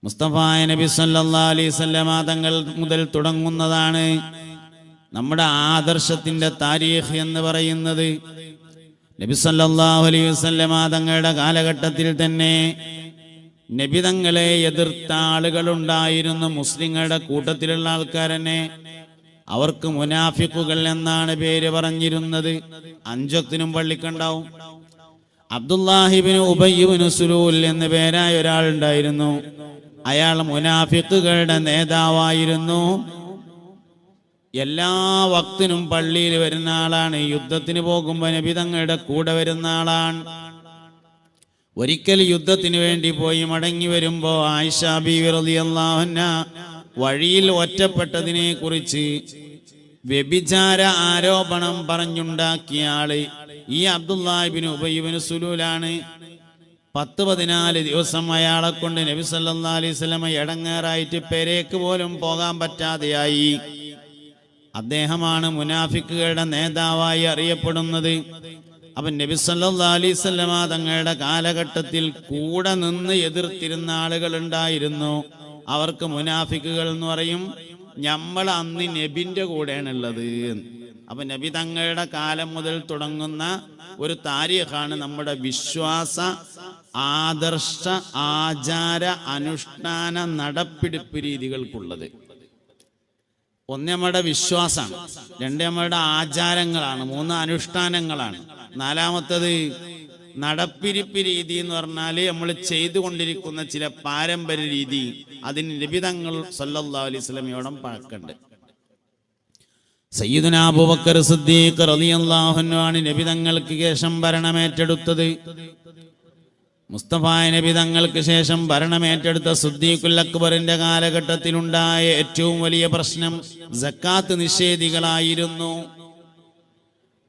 മുസ്തഫ നബി സല്ലല്ലാഹു അലൈഹി വസല്ലമ തങ്ങൾ മുതൽ തുടങ്ങുന്നതാണ് നമ്മുടെ ആദർശത്തിന്റെ താരീഖ് എന്ന് പറയുന്നത്. നബി സല്ലല്ലാഹു അലൈഹി വസല്ലമ തങ്ങളുടെ കാലഘട്ടത്തിൽ തന്നെ നബി തങ്ങളെ എതിർത്ത ആളുകളുണ്ടായിരുന്നു. മുസ്ലിങ്ങളുടെ കൂട്ടത്തിലുള്ള ആൾക്കാർ തന്നെ അവർക്ക് മുനാഫിഖുകൾ എന്നാണ് പേര് പറഞ്ഞിരുന്നത്. അഞ്ചൊക്തിനും പള്ളിക്കുണ്ടാവും. അബ്ദുല്ലാഹിബ്നു ഉബയ്യ് സുലൂൽ എന്ന പേരായ ഒരാളുണ്ടായിരുന്നു. അയാൾ മുനാഫിഖുകളുടെ നേതാവായിരുന്നു. എല്ലാ വക്തിനും പള്ളിയിൽ വരുന്ന ആളാണ്. യുദ്ധത്തിന് പോകുമ്പോൾ നബി തങ്ങളുടെ കൂടെ വരുന്ന ആളാണ്. ഒരിക്കൽ യുദ്ധത്തിന് വേണ്ടി പോയി മടങ്ങി വരുമ്പോൾ ആയിഷ ബീവി റളിയല്ലാഹു അൻഹ വഴിയിൽ ഒറ്റപ്പെട്ടതിനെ കുറിച്ച് വ്യഭിചാര ആരോപണം പറഞ്ഞുണ്ടാക്കിയ ആള് ഈ അബ്ദുല്ലാഹിബ്നു ഉബയ്യ് സുലൂലാണ്. 10-14 ദിവസം അയാളെ കൊണ്ട് നബി സല്ലല്ലാഹു അലൈഹി വസല്ലം എടങ്ങേറായിട്ട് പെരേക്ക് പോലും പോകാൻ പറ്റാതെയായി. അദ്ദേഹമാണ് മുനാഫിക്കുകളുടെ നേതാവായി അറിയപ്പെടുന്നത്. അവൻ നബി സല്ലല്ലാഹു അലൈഹി വസല്ലം തങ്ങളുടെ കാലഘട്ടത്തിൽ കൂടെ നിന്ന് എതിർത്തിരുന്ന ആളുകൾ ഉണ്ടായിരുന്നു. അവർക്ക് മുനാഫിക്കുകൾ എന്ന് പറയും. നമ്മൾ അന്ന് നബിന്റെ കൂടെയാണുള്ളത്. അപ്പൊ നബി തങ്ങളുടെ കാലം മുതൽ തുടങ്ങുന്ന ഒരു താരീഖാണ് നമ്മുടെ വിശ്വാസ, ആദർശ, ആചാര, അനുഷ്ഠാന, നടപ്പിടിപ്പ് രീതികൾക്കുള്ളത്. ഒന്ന് നമ്മുടെ വിശ്വാസമാണ്, 2 നമ്മുടെ ആചാരങ്ങളാണ്, 3 അനുഷ്ഠാനങ്ങളാണ്, 4-മത്തത് നടപ്പിരിപ്പ് രീതി എന്ന് പറഞ്ഞാൽ നമ്മൾ ചെയ്തുകൊണ്ടിരിക്കുന്ന ചില പാരമ്പര്യ രീതി. അതിന് നബി തങ്ങൾ സല്ലല്ലാഹു അലൈഹി വസല്ലമയോടും പഴക്കമുണ്ട്. സയ്യിദുനാ അബൂബക്കർ സിദ്ദീഖ് റളിയല്ലാഹു അൻഹു ആണ് നബി തങ്ങൾക്ക് ശേഷം ഭരണമേറ്റെടുത്തത്. മുസ്തഫ നബി തങ്ങൾക്ക് ശേഷം ഭരണമേറ്റെടുത്ത സിദ്ദീഖുൽ അക്ബറിന്റെ കാലഘട്ടത്തിലുണ്ടായ ഏറ്റവും വലിയ പ്രശ്നം സക്കാത്ത് നിഷേധികളായിരുന്നു.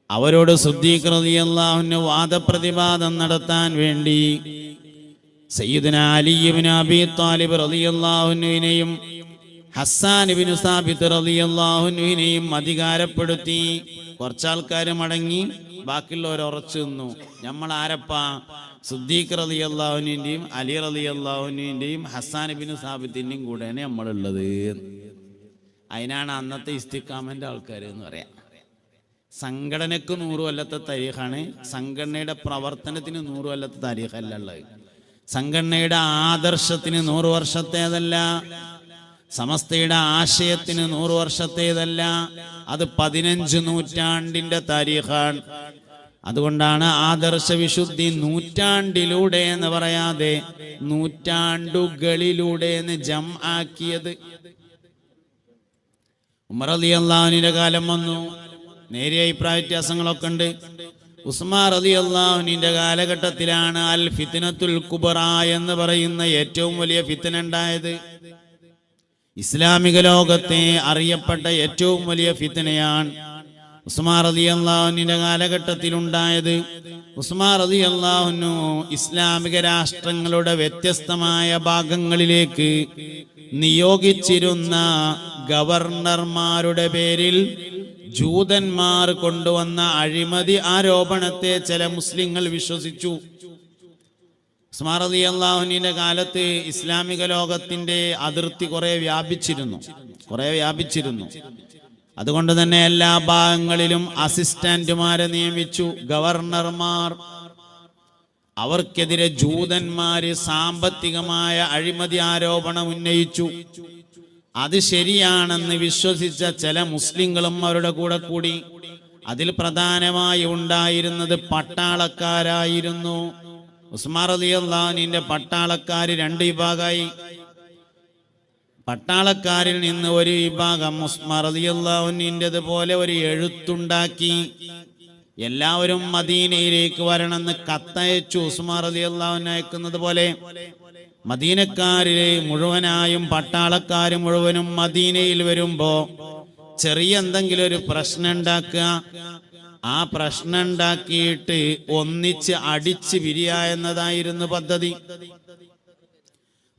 അവരോട് സിദ്ദീഖ് റളിയല്ലാഹു അൻഹു വാദപ്രതിവാദം നടത്താൻ വേണ്ടി സയ്യിദുനാ അലി ഇബ്നു അബീ ത്വാലിബ് റളിയല്ലാഹു അൻഹുവിനെയും ഹസ്സാൻ ഇബ്നു സാബിത്ത് റളിയല്ലാഹു അൻഹുവിനെയും അധികാരപ്പെടുത്തി. കുറച്ചാൾക്കാർ മടങ്ങി, ബാക്കിയുള്ളവർ ഉറച്ചു നിന്നു. നമ്മൾ ആരപ്പാ? സിദ്ദീഖ് റളിയല്ലാഹു അൻഹുവിന്റെയും അലി റളിയല്ലാഹു അൻഹുവിന്റെയും ഹസ്സാൻ ഇബ്നു സാബിത്തിന്റെയും കൂടെയാണ് നമ്മളുള്ളത്. അതിനാണ് അന്നത്തെ ഇസ്തിഖാമന്റെ ആൾക്കാർ എന്ന് പറയാം. സംഘടനക്ക് 100 കൊല്ലത്തെ താരീഖാണ്, സംഘടനയുടെ പ്രവർത്തനത്തിന് 100 കൊല്ലത്തെ താരീഖല്ല ഉള്ളത്. സംഘടനയുടെ ആദർശത്തിന് 100 വർഷത്തേതല്ല, സമസ്തയുടെ ആശയത്തിന് 100 വർഷത്തേതല്ല, അത് 15 നൂറ്റാണ്ടിന്റെ താരീഖാണ്. അതുകൊണ്ടാണ് ആദർശ വിശുദ്ധി നൂറ്റാണ്ടിലൂടെ എന്ന് പറയാതെ നൂറ്റാണ്ടുകളിലൂടെ എന്ന് ജം ആക്കിയത്. ഉമർ റളിയല്ലാഹു അൻഹുവിന്റെ കാലം വന്നു, നേരിയ അഭിപ്രായ വ്യത്യാസങ്ങളൊക്കെ ഉണ്ട്. ഉസ്മാൻ റളിയല്ലാഹു അൻഹുവിന്റെ കാലഘട്ടത്തിലാണ് അൽ ഫിത്നത്തുൽ കുബ്ര എന്ന് പറയുന്ന ഏറ്റവും വലിയ ഫിത്ന ഉണ്ടായത്. ഇസ്ലാമിക ലോകത്തെ അറിയപ്പെട്ട ഏറ്റവും വലിയ ഫിത്നയാണ് ഉസ്മാൻ റളിയല്ലാഹു അൻഹുവിന്റെ കാലഘട്ടത്തിൽ ഉണ്ടായത്. ഉസ്മാൻ റളിയല്ലാഹു അൻഹു ഇസ്ലാമിക രാഷ്ട്രങ്ങളുടെ വ്യത്യസ്തമായ ഭാഗങ്ങളിലേക്ക് നിയോഗിച്ചിരുന്ന ഗവർണർമാരുടെ പേരിൽ ജൂതന്മാർ കൊണ്ടുവന്ന അഴിമതി ആരോപണത്തെ ചില മുസ്ലിങ്ങൾ വിശ്വസിച്ചു. ഉസ്മാൻ റളിയല്ലാഹു അൻഹുവിന്റെ കാലത്ത് ഇസ്ലാമിക ലോകത്തിന്റെ അതിർത്തി കുറെ വ്യാപിച്ചിരുന്നു. അതുകൊണ്ട് തന്നെ എല്ലാ ഭാഗങ്ങളിലും അസിസ്റ്റന്റുമാരെ നിയമിച്ചു, ഗവർണർമാർ. അവർക്കെതിരെ ജൂതന്മാര് സാമ്പത്തികമായ അഴിമതി ആരോപണം ഉന്നയിച്ചു. അത് ശരിയാണെന്ന് വിശ്വസിച്ച ചില മുസ്ലിങ്ങളും അവരുടെ കൂടെ കൂടി. അതിൽ പ്രധാനമായി ഉണ്ടായിരുന്നത് പട്ടാളക്കാരായിരുന്നു. ഉസ്മാൻ റളിയല്ലാഹു അൻഹുവിന്റെ പട്ടാളക്കാര് 2 വിഭാഗമായി. പട്ടാളക്കാരിൽ നിന്ന് ഒരു വിഭാഗം ഉസ്മാൻ റളിയല്ലാഹു അൻഹുവിൻ്റെതുപോലെ ഒരു എഴുത്തുണ്ടാക്കി. എല്ലാവരും മദീനയിലേക്ക് വരണമെന്ന് കത്തയച്ചു. ഉസ്മാൻ റളിയല്ലാഹു അൻഹു അയക്കുന്നത് പോലെ മദീനക്കാരിലെ മുഴുവനായും പട്ടാളക്കാർ മുഴുവനും മദീനയിൽ വരുമ്പോ ചെറിയ എന്തെങ്കിലും ഒരു പ്രശ്നം ഉണ്ടാക്കുക, ആ പ്രശ്നം ഉണ്ടാക്കിയിട്ട് ഒന്നിച്ച് അടിച്ച് പിരിയുക എന്നതായിരുന്നു പദ്ധതി.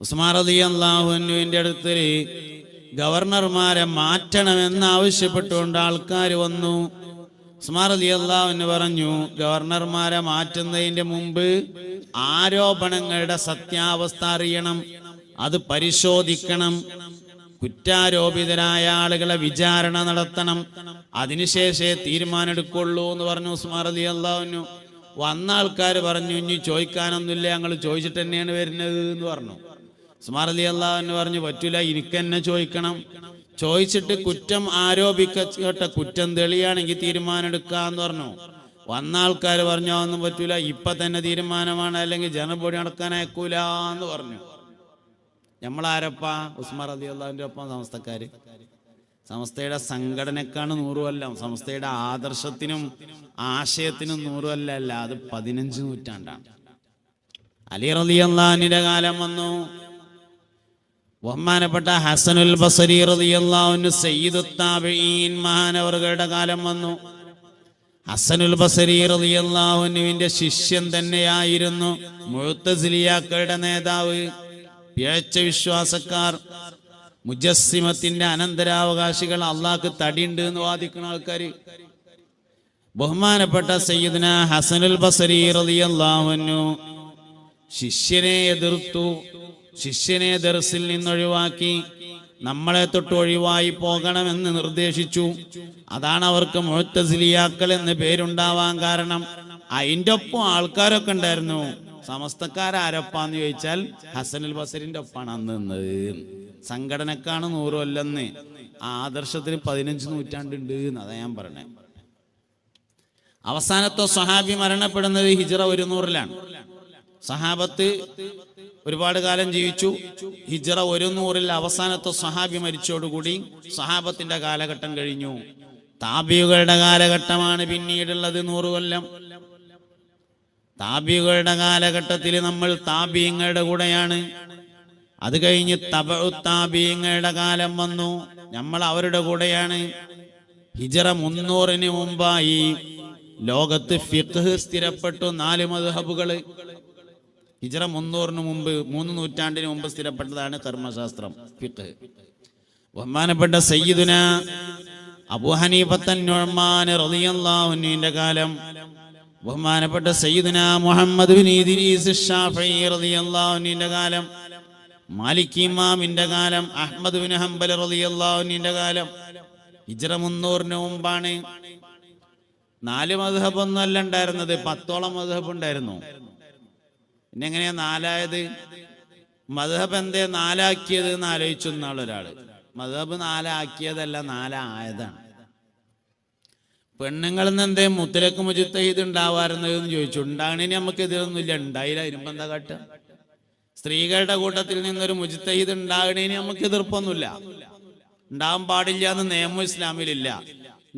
ഉസ്മാൻ റളിയല്ലാഹു അൻഹുവിന്റെ അടുത്ത് ഗവർണർമാരെ മാറ്റണമെന്ന് ആവശ്യപ്പെട്ടുകൊണ്ട് ആൾക്കാർ വന്നു. ഉസ്മാൻ റളിയല്ലാഹു അൻഹു പറഞ്ഞു, ഗവർണർമാരെ മാറ്റുന്നതിന്റെ മുമ്പ് ആരോപണങ്ങളുടെ സത്യാവസ്ഥ അറിയണം. അത് പരിശോധിക്കണം. കുറ്റാരോപിതരായ ആളുകളെ വിചാരണ നടത്തണം. അതിനുശേഷമേ തീരുമാനമെടുക്കുള്ളൂ എന്ന് പറഞ്ഞു ഉസ്മാൻ റളിയല്ലാഹു അൻഹു. വന്ന ആൾക്കാർ പറഞ്ഞു, ഇനി ചോദിക്കാനൊന്നുമില്ല, ഞങ്ങൾ ചോദിച്ചിട്ട് തന്നെയാണ് വരുന്നത് എന്ന് പറഞ്ഞു. ഉസ്മാൻ റളിയല്ലാഹു അൻഹു പറഞ്ഞു, പറ്റൂല, എനിക്ക് തന്നെ ചോദിക്കണം. ചോദിച്ചിട്ട് കുറ്റം ആരോപിക്കപ്പെട്ട കുറ്റം തെളിയാണെങ്കിൽ തീരുമാനം എടുക്കാന്ന് പറഞ്ഞു. വന്ന ആൾക്കാർ പറഞ്ഞു, അതൊന്നും പറ്റൂല, ഇപ്പൊ തന്നെ തീരുമാനമാണ്, അല്ലെങ്കിൽ ജനബോഡി നടക്കാൻ അയക്കൂല എന്ന് പറഞ്ഞു. നമ്മളാരപ്പാ? ഉസ്മാൻ റളിയല്ലാഹുവിന്റെ ഒപ്പം സമസ്തക്കാര്. സമസ്തയുടെ സംഘടനക്കാണ് 100 കൊല്ലം, സമസ്തയുടെ ആദർശത്തിനും ആശയത്തിനും 100 കൊല്ലം അല്ല, അത് 15 നൂറ്റാണ്ടാണ്. അലി റളിയല്ലാഹുവിന്റെ കാലം വന്നു. ബഹുമാനപ്പെട്ട ഹസനുൽ ബസരി റളിയല്ലാഹു അൻഹു സയ്യിദുത് താബിഈൻ മഹാനവറുകളുടെ കാലം വന്നു. ഹസനുൽ ബസരി റളിയല്ലാഹു അൻഹുവിന്റെ ശിഷ്യൻ തന്നെയായിരുന്നു മുഅ്തസിലിയാക്കളുടെ നേതാവ്. പിഴച്ച വിശ്വാസക്കാർ, മുജസ്സിമത്തിന്റെ അനന്തരാവകാശികൾ, അള്ളാഹ്ക്ക് തടിയുണ്ട് എന്ന് വാദിക്കുന്ന ആൾക്കാർ. ബഹുമാനപ്പെട്ട സയ്യിദുന ഹസനുൽ ബസരി റളിയല്ലാഹു അൻഹു ശിഷ്യനെ എതിർത്തു. ശിഷ്യനെ ദർസിൽ നിന്നൊഴിവാക്കി, നമ്മളെ തൊട്ട് ഒഴിവായി പോകണമെന്ന് നിർദ്ദേശിച്ചു. അതാണ് അവർക്ക് മുഅ്തസിലിയാക്കൾ എന്ന് പേരുണ്ടാവാൻ കാരണം. അതിൻ്റെ ഒപ്പം ആൾക്കാരൊക്കെ ഉണ്ടായിരുന്നു. സമസ്തക്കാരാരപ്പാന്ന് ചോദിച്ചാൽ ഹസനുൽ ബസരിന്റെ ഒപ്പാണ് അന്ന് നിന്നത്. സംഘടനക്കാണ് 100 കൊല്ലെന്ന്, ആദർശത്തിന് 15 നൂറ്റാണ്ടുണ്ട് എന്ന്. അതാ ഞാൻ പറഞ്ഞത്. അവസാനത്തെ സ്വഹാബി മരണപ്പെടുന്നത് ഹിജ്റ 100-ലാണ്. സഹാബത്ത് ഒരുപാട് കാലം ജീവിച്ചു. ഹിജ്റ 100-ൽ അവസാനത്തെ സ്വഹാബി മരിച്ചോടുകൂടി സഹാബത്തിന്റെ കാലഘട്ടം കഴിഞ്ഞു. താബികളുടെ കാലഘട്ടമാണ് പിന്നീടുള്ളത് 100 കൊല്ലം. താബികളുടെ കാലഘട്ടത്തിൽ നമ്മൾ താബിങ്ങളുടെ കൂടെയാണ്. അത് കഴിഞ്ഞ് തബഉ താബിങ്ങളുടെ കാലം വന്നു, നമ്മൾ അവരുടെ കൂടെയാണ്. ഹിജ്റ 300-ന് മുമ്പായി ലോകത്ത് ഫിഖ്ഹ് സ്ഥിരപ്പെട്ടു. 4 മദ്ഹബുകള്. ഹിജ്റ 300-ന് മുമ്പ്, 3 നൂറ്റാണ്ടിന് മുമ്പ് സ്ഥിരപ്പെട്ടതാണ് കർമ്മശാസ്ത്രം, ഫിഖ്ഹ്. ബഹുമാനപ്പെട്ട സയ്യിദുന അബൂ ഹനീഫത്തൻ നുഅ്മാൻ റളിയല്ലാഹു അൻഹുവിന്റെ കാലം, ബഹുമാനപ്പെട്ട സയ്യിദുന മുഹമ്മദ് ബിൻ ഇദ്രീസ് ശാഫഈ റളിയല്ലാഹു അൻഹുവിന്റെ കാലം, മാലിക് ഇമാമിന്റെ കാലം, അഹ്മദ് ബിൻ ഹംബൽ റളിയല്ലാഹു അൻഹുവിന്റെ കാലം. ഹിജ്റ 300-ന് മുമ്പാണ്. 4 മദ്ഹബ് ഒന്നല്ല ഉണ്ടായിരുന്നത്, 10ഓളം മദ്ഹബ് ഉണ്ടായിരുന്നു. പിന്നെ എങ്ങനെയാ 4ആയത്? മദ്ഹബ് എന്തേ 4ആക്കിയത് എന്ന് ആലോചിച്ചു ഒരാള്. മദ്ഹബ് 4ആക്കിയതല്ല, 4ആയതാണ്. പെണ്ണുങ്ങളിൽ നിന്ന് എന്തേ മുത്തലക്ക് മുജ്തഹിദ് ഉണ്ടാവാറുന്നതെന്ന് ചോദിച്ചു. ഉണ്ടാകണേന് നമുക്ക് എതിരൊന്നുമില്ല, ഉണ്ടായില്ല, ഇരുമ്പ് എന്താ കാട്ടുക? സ്ത്രീകളുടെ കൂട്ടത്തിൽ നിന്നൊരു മുജ്തഹിദ് ഉണ്ടാകണേന് നമുക്ക് എതിർപ്പൊന്നുമില്ല. ഉണ്ടാകാൻ പാടില്ല എന്ന് നിയമം ഇസ്ലാമിലില്ല.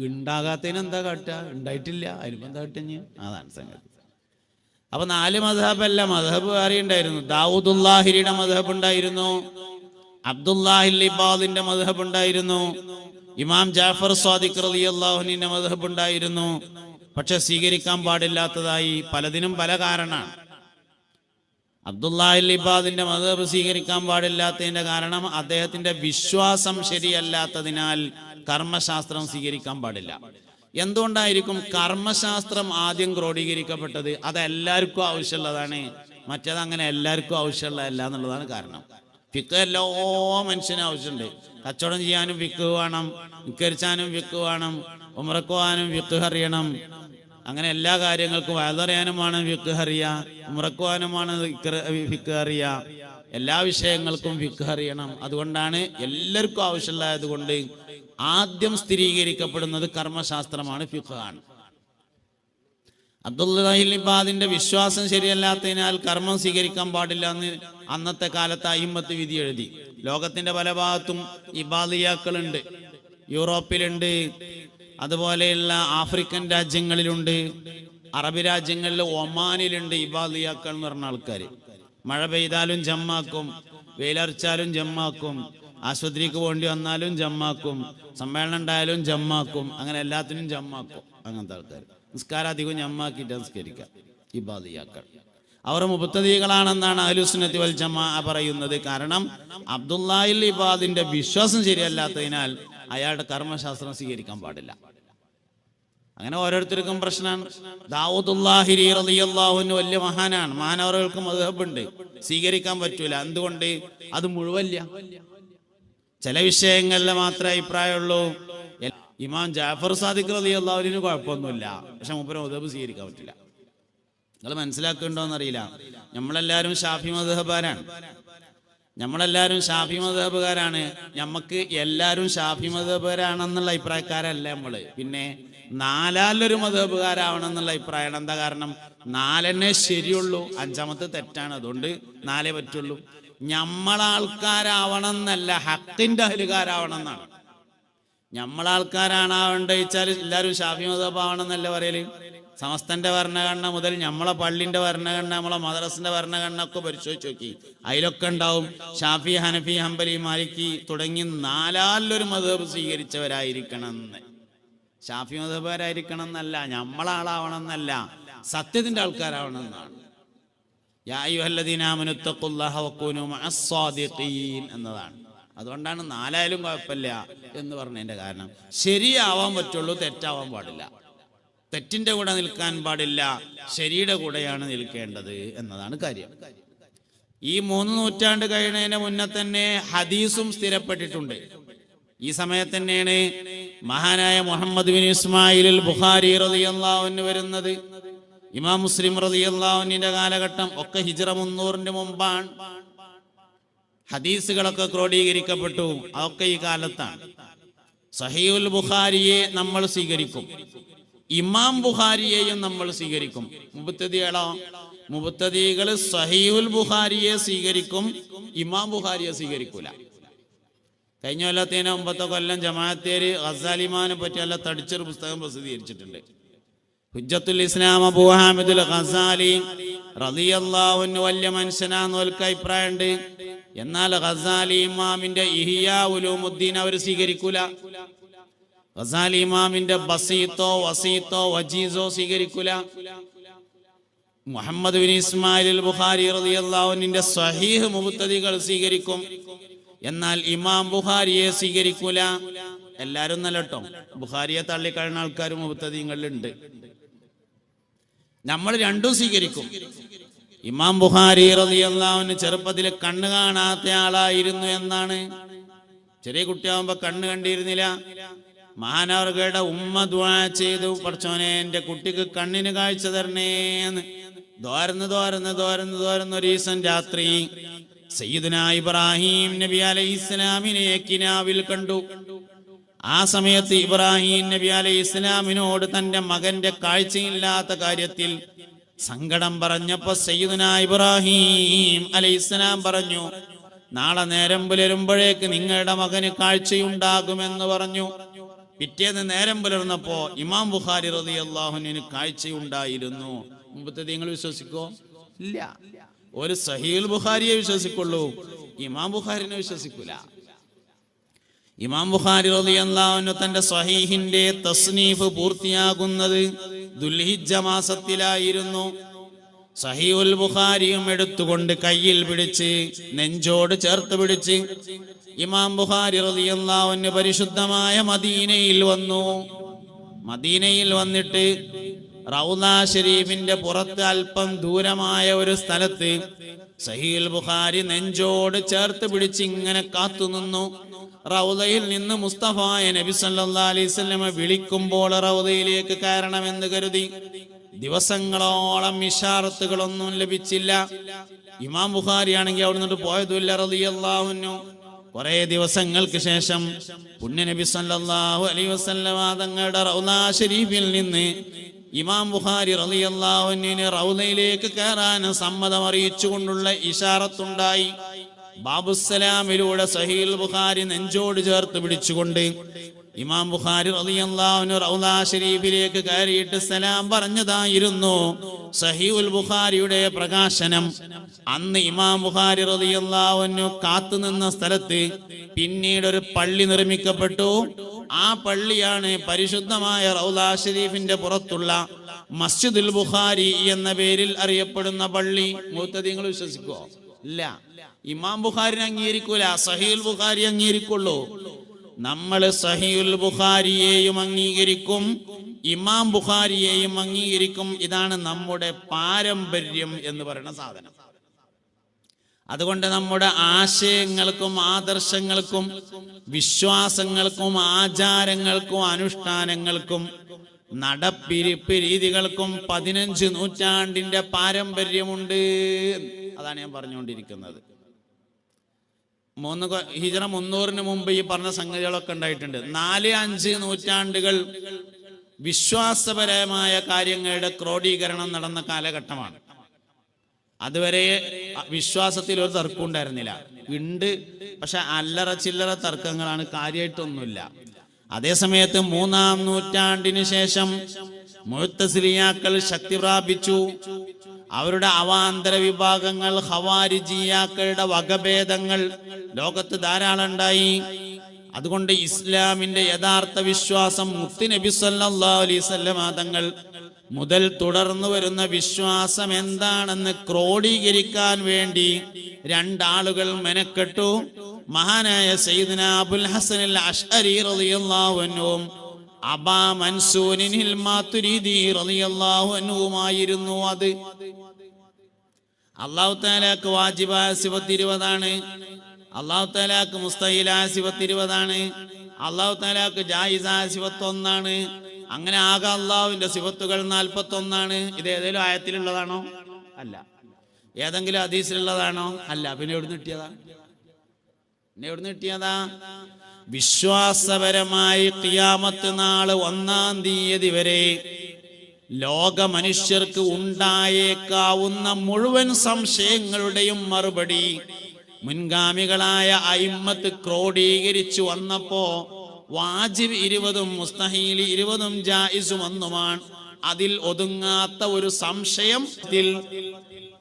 ഉണ്ടാകാത്തതിന് എന്താ കാട്ടുക? ഉണ്ടായിട്ടില്ല, അതിനിപ്പോ എന്താ കാട്ടുക? അതാണ് സംഗതി. അപ്പൊ 4 മദ്ഹബല്ല, മദ്ഹബ് വേറെ ഉണ്ടായിരുന്നു. ദാവൂദുല്ലാഹിരിയുടെ മദ്ഹബ് ഉണ്ടായിരുന്നു, അബ്ദുല്ലാഹിൽ ഇബാദിന്റെ മദ്ഹബ് ഉണ്ടായിരുന്നു, ഇമാം ജാഫർ സ്വാദിഖ് റളിയല്ലാഹു അൻഹുവിന്റെ മദ്ഹബ് ഉണ്ടായിരുന്നു. പക്ഷെ സ്വീകരിക്കാൻ പാടില്ലാത്തതായി പലതിനും പല കാരണമാണ്. അബ്ദുല്ലാഹിൽ ഇബാദിന്റെ മദ്ഹബ് സ്വീകരിക്കാൻ പാടില്ലാത്തതിന്റെ കാരണം അദ്ദേഹത്തിന്റെ വിശ്വാസം ശരിയല്ലാത്തതിനാൽ കർമ്മശാസ്ത്രം സ്വീകരിക്കാൻ പാടില്ല. എന്തുകൊണ്ടായിരിക്കും കർമ്മശാസ്ത്രം ആദ്യം ക്രോഡീകരിക്കപ്പെട്ടത്? അത് എല്ലാവർക്കും ആവശ്യമുള്ളതാണ്, മറ്റേത് അങ്ങനെ എല്ലാവർക്കും ആവശ്യമുള്ളതല്ല എന്നുള്ളതാണ് കാരണം. ഫിഖ് എല്ലാ മനുഷ്യനും ആവശ്യമുണ്ട്. കച്ചവടം ചെയ്യാനും ഫിഖ് വേണം, നിസ്കരിച്ചാനും ഫിഖ് വേണം, ഉംറക്ക് പോകാനും ഫിഖ് അറിയണം. അങ്ങനെ എല്ലാ കാര്യങ്ങൾക്കും വഅദറിയാനും വേണം ഫിഖ് അറിയാ, ഉംറക്ക് പോകാനും വേണം ഫിഖ് അറിയാ, എല്ലാ വിഷയങ്ങൾക്കും ഫിഖ് അറിയണം. അതുകൊണ്ടാണ് എല്ലാവർക്കും ആവശ്യമുള്ളതായത് കൊണ്ട് ആദ്യം സ്ഥിരീകരിക്കപ്പെടുന്നത് കർമ്മശാസ്ത്രമാണ്, ഫിഖ് ആണ്. അബ്ദുല്ലാഹിൽ ഇബാദിന്റെ വിശ്വാസം ശരിയല്ലാത്തതിനാൽ കർമ്മം സ്വീകരിക്കാൻ പാടില്ല എന്ന് അന്നത്തെ കാലത്ത് അയിമ്മത്ത് വിധി എഴുതി. ലോകത്തിന്റെ പല ഭാഗത്തും ഇബാദിയാക്കളുണ്ട്. യൂറോപ്പിലുണ്ട്, അതുപോലെയുള്ള ആഫ്രിക്കൻ രാജ്യങ്ങളിലുണ്ട്, അറബ് രാജ്യങ്ങളിൽ ഒമാനിലുണ്ട് ഇബാദിയാക്കൾ എന്ന് പറഞ്ഞ ആൾക്കാർ. മഴ പെയ്താലും ജമ്മാക്കും, വെയിലറിച്ചാലും ജമ്മാക്കും, ആശുപത്രിക്ക് പോകേണ്ടി വന്നാലും ജമ്മാക്കും, സമ്മേളനം ഉണ്ടായാലും ജമ്മാക്കും, അങ്ങനെ എല്ലാത്തിനും ജമ്മാക്കും. അങ്ങനത്തെ ആൾക്കാർ നിസ്കാരം അധികം ജമ്മാക്കിയിട്ട് നിസ്കരിക്കാം. ഇബാദിയാക്കൾ അവർ മുബ്തദികളാണെന്നാണ് അഹ്ലുസുന്നത്തി വൽ ജമാഅ പറയുന്നത്. കാരണം അബ്ദുല്ലാഹിൽ ഇബാദിന്റെ വിശ്വാസം ശരിയല്ലാത്തതിനാൽ അയാളുടെ കർമ്മശാസ്ത്രം സ്വീകരിക്കാൻ പാടില്ല. അങ്ങനെ ഓരോരുത്തർക്കും പ്രശ്നമാണ്. ദാവൂദുല്ലാഹിരി റളിയല്ലാഹു അൻഹു വലിയ മഹാനാണ്, മഹാനവറുകൾക്ക് മദ്ഹബുണ്ട്, സ്വീകരിക്കാൻ പറ്റൂല. എന്തുകൊണ്ട്? അത് മുഴുവല്ല, ചില വിഷയങ്ങളിൽ മാത്രമേ അഭിപ്രായമുള്ളൂ. ഇമാം ജാഫർ സാദിഖ് റളിയല്ലാഹു അൻഹു കുഴപ്പമൊന്നുമില്ല, പക്ഷെ മൂപ്പരെ മദ്ഹബ് സ്വീകരിക്കാൻ പറ്റില്ല. നിങ്ങൾ മനസ്സിലാക്കുന്നുണ്ടോന്നറിയില്ല. നമ്മളെല്ലാവരും ഷാഫി മദ്ഹബാരാണ്, നമ്മളെല്ലാവരും ഷാഫി മദ്ഹബുകാരാണ്. നമുക്ക് എല്ലാവരും ഷാഫി മദ്ഹബുകാരാണെന്നുള്ള അഭിപ്രായക്കാരല്ല നമ്മള്. പിന്നെ നാലാലൊരു മദ്ഹബുകാരാവണം എന്നുള്ള അഭിപ്രായമാണ്. എന്താ കാരണം? 4 ശരിയുള്ളൂ, 5ാമത്തെ തെറ്റാണ്, അതുകൊണ്ട് 4 പറ്റുള്ളൂ. നമ്മളാൾക്കാരാവണം എന്നല്ല, ഹക്കിന്റെ അഹ്ലുകാരാവണം എന്നാണ്. നമ്മളാൾക്കാരാണാവേണ്ട വെച്ചാൽ എല്ലാവരും ഷാഫി മദ്ഹബ് ആവണം എന്നല്ല പറയല്. സമസ്തന്റെ ഭരണഘടന മുതൽ നമ്മളെ പള്ളിന്റെ ഭരണഘടന, നമ്മളെ മദ്രസിന്റെ ഭരണഘടന ഒക്കെ പരിശോധിച്ച് നോക്കി, അതിലൊക്കെ ഉണ്ടാവും ഷാഫി, ഹനഫി, ഹംബലി, മാലിക്കി തുടങ്ങി 4 മദ്ഹബ് സ്വീകരിച്ചവരായിരിക്കണം എന്ന്. ഷാഫി മദ്ഹബുകാരായിരിക്കണം എന്നല്ല, നമ്മളാളാവണം എന്നല്ല, സത്യത്തിന്റെ ആൾക്കാരാവണം എന്നാണ്. യാ അയ്യുഹല്ലദീന ആമനൂ തഖുല്ലാഹ വകൂനൂ മഅസ്സാദിഖീൻ എന്നതാണ്. അതുകൊണ്ടാണ് 4 കുഴപ്പമില്ല എന്ന് പറഞ്ഞതിന്റെ കാരണം. ശരിയാവാൻ പറ്റുള്ളൂ, തെറ്റാവാൻ പാടില്ല. തെറ്റിന്റെ കൂടെ നിൽക്കാൻ പാടില്ല, ശരിയുടെ കൂടെയാണ് നിൽക്കേണ്ടത് എന്നതാണ് കാര്യം. ഈ 3 നൂറ്റാണ്ട് കഴിയുന്നതിന് മുന്നേ തന്നെ ഹദീസും സ്ഥിരപ്പെട്ടിട്ടുണ്ട്. ഈ സമയത്ത് തന്നെയാണ് മഹാനായ മുഹമ്മദ് ബിൻ ഇസ്മായിൽ അൽ ബുഖാരി റളിയല്ലാഹു അൻഹു വരുന്നത്. ഇമാം മുസ്ലിം റളിയല്ലാഹു അൻഹുവിന്റെ കാലഘട്ടം ഒക്കെ ഹിജ്റ 300 മുമ്പാണ്. ഹദീസുകളൊക്കെ ക്രോഡീകരിക്കപ്പെട്ടു, അതൊക്കെ ഈ കാലത്താണ്. സഹീഹുൽ ബുഖാരിയെ നമ്മൾ സ്വീകരിക്കും, ഇമാം ബുഖാരിയെയും നമ്മൾ സ്വീകരിക്കും. മുബത്തദികൾ സഹീഹുൽ ബുഖാരിയെ സ്വീകരിക്കും, ഇമാം ബുഖാരിയെ സ്വീകരിക്കൂല. കഴിഞ്ഞ കൊല്ലത്തിന് മുമ്പത്തെ കൊല്ലം ജമാഅത്തേര് ഗസാലിമാനെ പറ്റി നല്ല തടിച്ചൊരു പുസ്തകം പ്രസിദ്ധീകരിച്ചിട്ടുണ്ട്. ഹുജ്ജത്തുൽ ഇസ്ലാം അബൂ ഹാമിദുൽ ഗസാലി റളിയല്ലാഹു അൻഹു വലിയ മനുഷ്യനാന്ന് ഓൽക്ക് അഭിപ്രായമുണ്ട്. എന്നാൽ ഗസാലി ഇമാമിന്റെ ഇഹ്യാ ഉലൂമുദ്ദീൻ അവർ സ്വീകരിക്കൂല. ഗസാലി ഇമാമിന്റെ ബസീത്തോ വസീത്തോ വജീസോ സ്വീകരിക്കൂല. മുഹമ്മദ് ബിൻ ഇസ്മായിൽ അൽ ബുഖാരി റളിയല്ലാഹു അൻഹുവിന്റെ സ്വഹീഹ് മുബ്തദികൾ സ്വീകരിക്കും, എന്നാൽ ഇമാം ബുഖാരിയെ സ്വീകരിക്കൂല. എല്ലാരും നല്ലട്ടോ, ബുഖാരിയെ തള്ളിക്കഴിഞ്ഞ ആൾക്കാരും മുബ്തദികളിലുണ്ട്. നമ്മൾ രണ്ടും സ്വീകരിക്കും. ഇമാം ബുഖാരി റളിയല്ലാഹു അൻഹു ചെറുപ്പത്തിൽ കണ്ണ് കാണാത്ത ആളായിരുന്നു എന്നാണ്. ചെറിയ കുട്ടിയാവുമ്പോ കണ്ണ് കണ്ടിരുന്നില്ല. മഹാനവറുകളുടെ ഉമ്മ ദുആ ചെയ്തു, പടച്ചോനെ എന്റെ കുട്ടിക്ക് കണ്ണിന് കാഴ്ച തരണേന്ന്. ദോരന്ന് ഒരു ദിവസം രാത്രി സയ്യിദുനാ ഇബ്രാഹിം നബി അലൈഹിസ്സലാമിനെ കിനാവിൽ കണ്ടു. ആ സമയത്ത് ഇബ്രാഹിം നബി അലൈഹിസ്സലാമിനോട് തന്റെ മകന്റെ കാഴ്ചയില്ലാത്ത കാര്യത്തിൽ സങ്കടം പറഞ്ഞപ്പോ സയ്യിദുനാ ഇബ്രാഹിം അലൈഹിസ്സലാം പറഞ്ഞു, നാളെ നേരം പുലരുമ്പോഴേക്ക് നിങ്ങളുടെ മകന് കാഴ്ചയുണ്ടാകുമെന്ന് പറഞ്ഞു. പിറ്റേന്ന് നേരം പുലർന്നപ്പോ ഇമാം ബുഖാരി റളിയല്ലാഹു അൻഹുവിന് കാഴ്ചയുണ്ടായിരുന്നു. മുമ്പത്തെ നിങ്ങൾ വിശ്വസിക്കോ? ഇല്ല. ഒരു സഹീഹുൽ ബുഖാരിയെ വിശ്വസിക്കുള്ളൂ, ഇമാം ബുഖാരിനെ വിശ്വസിക്കൂല. ഇമാം ബുഖാരി റളിയല്ലാഹു അൻഹു തന്റെ സ്വഹീഹിന്റെ തസ്നീഫ് പൂർത്തിയാകുന്നത് ദുൽഹിജ്ജ മാസത്തിലായിരുന്നു. സഹീഹുൽ ബുഖാരിയും എടുത്തുകൊണ്ട് കയ്യിൽ പിടിച്ച് നെഞ്ചോട് ചേർത്ത് പിടിച്ച് ഇമാം ബുഖാരി റളിയല്ലാഹു അൻഹു പരിശുദ്ധമായ മദീനയിൽ വന്നു. മദീനയിൽ വന്നിട്ട് റൗള ശരീഫിന്റെ പുറത്ത് അല്പം ദൂരമായ ഒരു സ്ഥലത്ത് സഹീഹുൽ ബുഖാരി നെഞ്ചോട് ചേർത്ത് പിടിച്ച് ഇങ്ങനെ കാത്തുനിന്നു. റൗളയിൽ നിന്ന് മുസ്തഫായ നബി സല്ലല്ലാഹു അലൈഹി വസല്ലം വിളിക്കുമ്പോൾ റൗളയിലേക്ക് കയറണമെന്ന് കരുതി. ദിവസങ്ങളോളം ഇശാറത്തുകളൊന്നും ലഭിച്ചില്ല. ഇമാം ബുഖാരി ആണെങ്കിൽ അവിടെ നിന്നിട്ട് പോയതുമില്ല റളിയല്ലാഹു അൻഹു. കുറെ ദിവസങ്ങൾക്ക് ശേഷം പുണ്യ നബി സല്ലല്ലാഹു അലൈഹി വസല്ലം തങ്ങളുടെ റൗള ശരീഫിൽ നിന്ന് ഇമാം ബുഖാരി റളിയല്ലാഹു അൻഹുവിന് റൗളയിലേക്ക് കയറാൻ സമ്മതം അറിയിച്ചുകൊണ്ടുള്ള ഇശാറത്തുണ്ടായി. ബാബുസ്സലാമിലൂടെ സഹീഹുൽ ബുഖാരി നെഞ്ചോട് ചേർത്ത് പിടിച്ചുകൊണ്ട് ഇമാം ബുഖാരി റളിയല്ലാഹു അൻഹു റൗള ശരീഫിലേക്ക് കയറിയിട്ട് സലാം പറഞ്ഞതായിരുന്നു സഹീഹുൽ ബുഖാരിയുടെ പ്രകാശനം. അന്ന് ഇമാം ബുഖാരി റളിയല്ലാഹു അൻഹു കാത്തുനിന്ന സ്ഥലത്ത് പിന്നീട് ഒരു പള്ളി നിർമ്മിക്കപ്പെട്ടു. ആ പള്ളിയാണ് പരിശുദ്ധമായ റൗള ശരീഫിന്റെ പുറത്തുള്ള മസ്ജിദുൽ ബുഖാരി എന്ന പേരിൽ അറിയപ്പെടുന്ന പള്ളി. മുഅ്തദിങ്ങൾ വിശ്വസിക്കുവോ? ഇല്ല. ഇമാം ബുഖാരിനെ അംഗീകരിക്കൂല, സഹീഹുൽ ബുഖാരി അംഗീകരിക്കുള്ളൂ. നമ്മൾ സഹീഹുൽ ബുഖാരിയെയും അംഗീകരിക്കും, ഇമാം ബുഖാരിയെയും അംഗീകരിക്കും. ഇതാണ് നമ്മുടെ പാരമ്പര്യം എന്ന് പറയുന്ന സാധനം. അതുകൊണ്ട് നമ്മുടെ ആശയങ്ങൾക്കും ആദർശങ്ങൾക്കും വിശ്വാസങ്ങൾക്കും ആചാരങ്ങൾക്കും അനുഷ്ഠാനങ്ങൾക്കും നടപ്പിരിപ്പ് രീതികൾക്കും 15 നൂറ്റാണ്ടിന്റെ പാരമ്പര്യമുണ്ട്. അതാണ് ഞാൻ പറഞ്ഞുകൊണ്ടിരിക്കുന്നത്. ഹിജ്റ 300 മുമ്പ് ഈ പറഞ്ഞ സംഗതികളൊക്കെ ഉണ്ടായിട്ടുണ്ട്. 4-5 നൂറ്റാണ്ടുകൾ വിശ്വാസപരമായ കാര്യങ്ങളുടെ ക്രോഡീകരണം നടന്ന കാലഘട്ടമാണ്. അതുവരെ വിശ്വാസത്തിൽ ഒരു തർക്കം ഉണ്ടായിരുന്നില്ല. ഉണ്ട്, പക്ഷെ അല്ലറ ചില്ലറ തർക്കങ്ങളാണ്, കാര്യമായിട്ടൊന്നുമില്ല. അതേസമയത്ത് 3-ാം നൂറ്റാണ്ടിന് ശേഷം മുഅ്തസിലിയാക്കൾ ശക്തി പ്രാപിച്ചു. അവരുടെ അവാന്തര വിഭാഗങ്ങൾ, ഖവാരിജിയാക്കളുടെ വകഭേദങ്ങൾ ലോകത്ത് ധാരാളം ഉണ്ടായി. അതുകൊണ്ട് ഇസ്ലാമിന്റെ യഥാർത്ഥ വിശ്വാസം മുത്തുനബി സല്ലല്ലാഹു അലൈഹി വസല്ലം തങ്ങൾ മുതൽ തുടർന്നു വരുന്ന വിശ്വാസം എന്താണെന്ന് ക്രോഡീകരിക്കാൻ വേണ്ടി 2 ആളുകൾ മെനക്കെട്ടു. മഹാനായ സയ്യിദുന അബുൽ ഹസൻ അൽ അശ്അരി റളിയല്ലാഹു അൻഹുവും അബാ മൻസൂരിൽ മാതുരിദി റളിയല്ലാഹു അൻഹുമായിരുന്നു. അത് അല്ലാഹു തആലക്ക് വാജിബായ സിഫത്ത് 20 അല്ലാഹു തആലക്ക് മുസ്തഹിലായ സിഫത്ത് 20 അല്ലാഹു തആലക്ക് ജായിസായ സിഫത്ത് 1. അങ്ങനെ ആകെ അള്ളാഹുവിന്റെ സിഫത്തുകൾ 41. ഇത് ഏതെങ്കിലും ആയത്തിലുള്ളതാണോ? അല്ല. ഏതെങ്കിലും ഹദീസിലുള്ളതാണോ? അല്ല. പിന്നെ എവിടുന്ന് കിട്ടിയതാ? വിശ്വാസപരമായി ഖിയാമത്ത് നാൾ 1-ാം തീയതി വരെ ലോക മനുഷ്യർക്ക് ഉണ്ടായേക്കാവുന്ന മുഴുവൻ സംശയങ്ങളുടെയും മറുപടി മുൻഗാമികളായ അയിമ്മത്ത് ക്രോഡീകരിച്ചു വന്നപ്പോ വാജിബ് 20-ഉം മുസ്തഹീൽ 20-ഉം ജായിസും 1-ഉമാണ്. അതിൽ ഒതുങ്ങാത്ത ഒരു സംശയം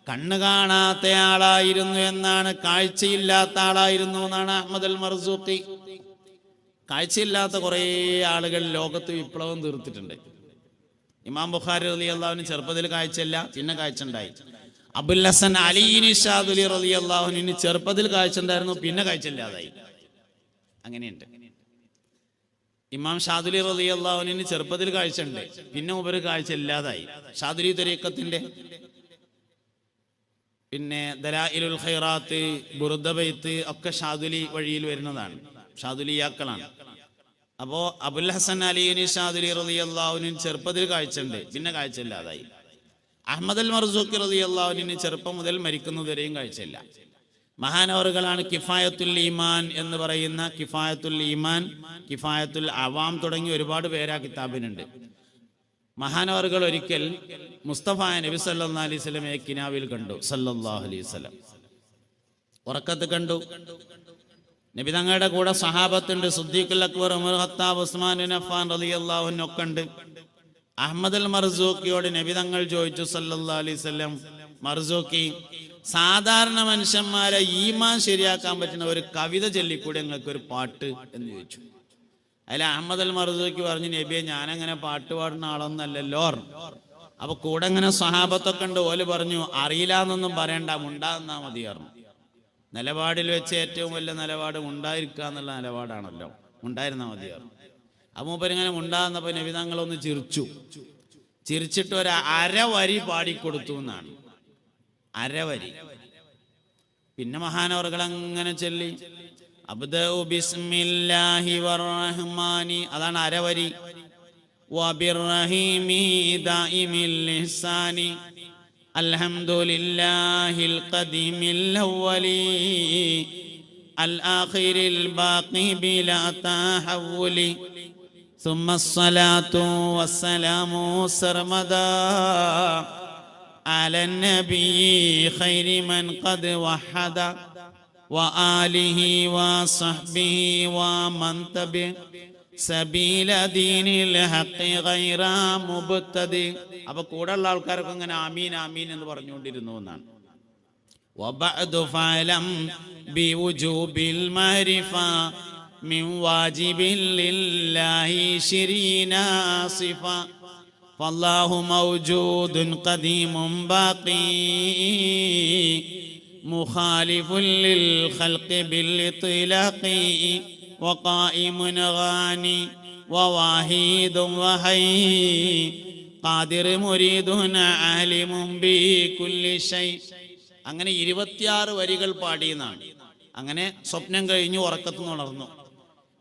കണ്ണ് കാണാത്ത ആളായിരുന്നു എന്നാണ്, കാഴ്ചയില്ലാത്ത ആളായിരുന്നു എന്നാണ് അഹ്മദ് അൽ മർസൂഖി. കാഴ്ചയില്ലാത്ത കുറേ ആളുകൾ ലോകത്ത് വിപ്ലവം തീർത്തിട്ടുണ്ട്. ഇമാം ബുഖാരി റളിയല്ലാഹു അൻഹു ചെറുപ്പത്തിൽ കാഴ്ചയില്ല, പിന്നെ കാഴ്ച ഉണ്ടായി. അബുൽ ഹസൻ അലി നിഷാദുലി റളിയല്ലാഹു അൻഹു ചെറുപ്പത്തിൽ കാഴ്ച ഉണ്ടായിരുന്നു, പിന്നെ കാഴ്ച ഇല്ലാതായി. അങ്ങനെയുണ്ട്. ഇമാം ഷാദുലി റളിയല്ലാഹു അൻഹു ചെറുപ്പത്തിൽ കാഴ്ചയുണ്ട്, പിന്നെ ഉപരി കാഴ്ച ഇല്ലാതായി. ഷാദുലി തരീഖത്തിന്റെ പിന്നെ ദലായിലുൽ ഖൈറാത്ത്, ബുർദ ബൈത്ത് ഒക്കെ ഷാദുലി വഴിയിൽ വരുന്നതാണ്, ഷാദുലിയാക്കളാണ്. അപ്പോ അബുൽ ഹസൻ അലി ഷാദുലി റളിയല്ലാഹു അൻഹു ചെറുപ്പത്തിൽ കാഴ്ചയുണ്ട്, പിന്നെ കാഴ്ച ഇല്ലാതായി. അഹ്മദ് അൽ മർസൂഖി റളിയല്ലാഹു അൻഹു ചെറുപ്പം മുതൽ മരിക്കുന്നതുവരെയും കാഴ്ചയില്ല. മഹാനവറുകളാണ് കിഫായത്തുൽ ഈമാൻ എന്ന് പറയുന്ന, കിഫായത്തുൽ ഈമാൻ, കിഫായത്തുൽ അവാം തുടങ്ങി ഒരുപാട് പേര് ആ കിതാബിനുണ്ട്. മഹാനവറുകൾ ഒരിക്കൽ മുസ്തഫ നബി സല്ലല്ലാഹു അലൈഹി വസല്ലമയെ കിനാവിൽ കണ്ടു. സല്ലല്ലാഹു അലൈഹി വസല്ലം ഉറക്കത്ത് കണ്ടു. നബി തങ്ങളുടെ കൂടെ സഹാബത്തുണ്ട്. സിദ്ദീഖുൽ അക്ബർ, ഉമർ ഖത്താബ്, ഉസ്മാൻ ബിൻ അഫ്ഫാൻ റളിയല്ലാഹു അൻഹു ഒക്കെ ഉണ്ട്. അഹ്മദ് അൽ മർസൂഖിയോട് നബി തങ്ങൾ ചോദിച്ചു സല്ലല്ലാഹു അലൈഹി വസല്ലം, മർസൂഖി, സാധാരണ മനുഷ്യന്മാരെ ഈമാൻ ശരിയാക്കാൻ പറ്റുന്ന ഒരു കവിത ചൊല്ലിക്കൂടെ, നിങ്ങൾക്ക് ഒരു പാട്ട് എന്ന് ചോദിച്ചു. അതിൽ അഹ്മദ് അൽ മർസൂഖി പറഞ്ഞു, നബിയെ, ഞാനങ്ങനെ പാട്ട് പാടുന്ന ആളൊന്നല്ലല്ലോ. അപ്പൊ കൂടെ ഇങ്ങനെ സഹാബത്തൊക്കെ ഉണ്ട്. ഓല് പറഞ്ഞു, അറിയില്ല എന്നൊന്നും പറയണ്ട, മുണ്ടാന്നാ മതി പറഞ്ഞു. നിലപാടിൽ വെച്ച് ഏറ്റവും വലിയ നിലപാട് മുണ്ടായിരിക്കുക എന്നുള്ള നിലപാടാണല്ലോ, മുണ്ടായിരുന്നാ മതി പറഞ്ഞു. അപ്പൊ മൂപ്പരിങ്ങനെ മുണ്ടാന്നപ്പോ നബി തങ്ങളൊന്ന് ചിരിച്ചിട്ട് ഒരു അരവരി പാടിക്കൊടുത്തു എന്നാണ്. അരവരി. പിന്നെ മഹാനവറുകൾ അങ്ങനെ ചൊല്ലി, അബ്ദഉ ബിസ്മില്ലാഹി വറഹ്മാനി, അതാണ് അരവരി. വബിർറഹീമി ദായിമിൽ ഇഹ്സാനി അൽഹംദുലില്ലാഹിൽ ഖദീമിൽ അവ്വലി അൽ ആഖിരിൽ ബാഖി ബിലാ തഹവ്വുലി ثم الصلاة والسلام سرمدا على النبي خير من قد وحد وآله وصحبه ومن تبع سبيل دين الحق غير مبتدئ. അപ്പൊ കൂടെയുള്ള ആൾക്കാരൊക്കെ അങ്ങനെ ആമീൻ ആമീൻ എന്ന് പറഞ്ഞുകൊണ്ടിരുന്നു എന്നാണ്. وبعد فعلم بوجوب المعرفة من واجب لله 20 صفة فالله موجود قديم باقي مخالف للخلق بالإطلاق وقائم غاني വവാഹീദും വഹൈ ഖാദിർ മുരീദുൻ ആലിമും ബികുല്ലി ശൈ. അങ്ങനെ 26 വരികൾ പാടിയെന്നാണ്. അങ്ങനെ സ്വപ്നം കഴിഞ്ഞു, ഉറക്കത്തുനിന്ന് ഉണർന്നു.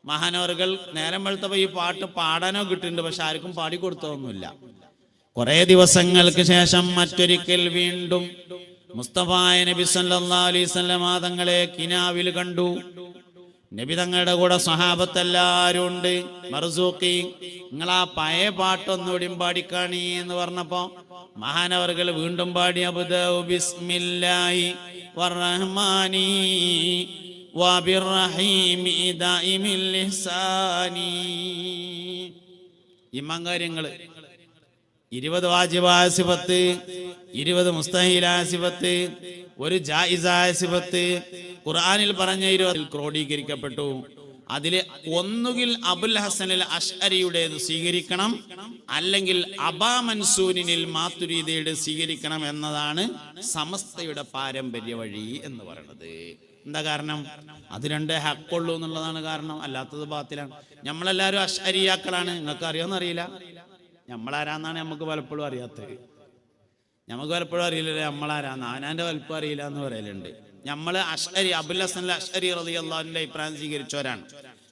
മഹാനവറുകൾ നേരം വെളുത്തപ്പോൾ ഈ പാട്ട് പാടാനോ കിട്ടുന്നുണ്ട്, പക്ഷെ ആർക്കും പാടിക്കൊടുത്തതൊന്നുമില്ല. കുറെ ദിവസങ്ങൾക്ക് ശേഷം മറ്റൊരിക്കൽ വീണ്ടും മുസ്തഫായ നബി സല്ലല്ലാഹു അലൈഹി വസല്ലം തങ്ങളെ കിനാവിൽ കണ്ടു. നബി തങ്ങളുടെ കൂടെ സ്വഹാബത്ത് എല്ലാവരും ഉണ്ട്. മർസൂഖി, നിങ്ങളാ പഴയ പാട്ടൊന്നുകൂടി പാടിക്കാണി എന്ന് പറഞ്ഞപ്പോ മഹാനവറുകൾ വീണ്ടും പാടി അബ്ദഉ ബിസ്മില്ലാഹി വറഹ്മാനി വബിർറഹീമി ദായിമിൽ ഇഹ്സാനി. ഇമ്മങ്കാര്യങ്ങള് 20 വാജിബായ സിഫത്ത്, 20 മുസ്തഹീലായ സിഫത്ത്, 1 ജായിസായ സിഫത്ത് ഖുർആനിൽ പറഞ്ഞ 20 ക്രോഡീകരിക്കപ്പെട്ടു. അതിലെ ഒന്നുകിൽ അബുൽ ഹസനിൽ അശ്അരിയുടേത് സ്വീകരിക്കണം, അല്ലെങ്കിൽ അബാ മൻസൂരിനിൽ മാതുരീദിയുടെ സ്വീകരിക്കണം എന്നതാണ് സമസ്തയുടെ പാരമ്പര്യ വഴി എന്ന് പറയുന്നത്. എന്താ കാരണം? അത് രണ്ടേ ഹക്കുള്ളൂ എന്നുള്ളതാണ് കാരണം, അല്ലാത്തത് ബാത്തിലാണ്. നമ്മളെല്ലാവരും അശ്അരിയാക്കളാണ്. നിങ്ങൾക്ക് അറിയാമെന്നറിയില്ല, നമ്മളാരാന്നാണ് നമുക്ക് പലപ്പോഴും അറിയാത്തത്. നമുക്ക് പലപ്പോഴും അറിയില്ലല്ലേ നമ്മളാരാന്ന്, അവനാന്റെ വലുപ്പം അറിയില്ല എന്ന് പറയലുണ്ട്. നമ്മള് അശ്അരി, അബുൽ ഹസൻ അശ്അരി റളിയല്ലാഹു അൻഹുവിന്റെ അഭിപ്രായം സ്വീകരിച്ചവരാണ്.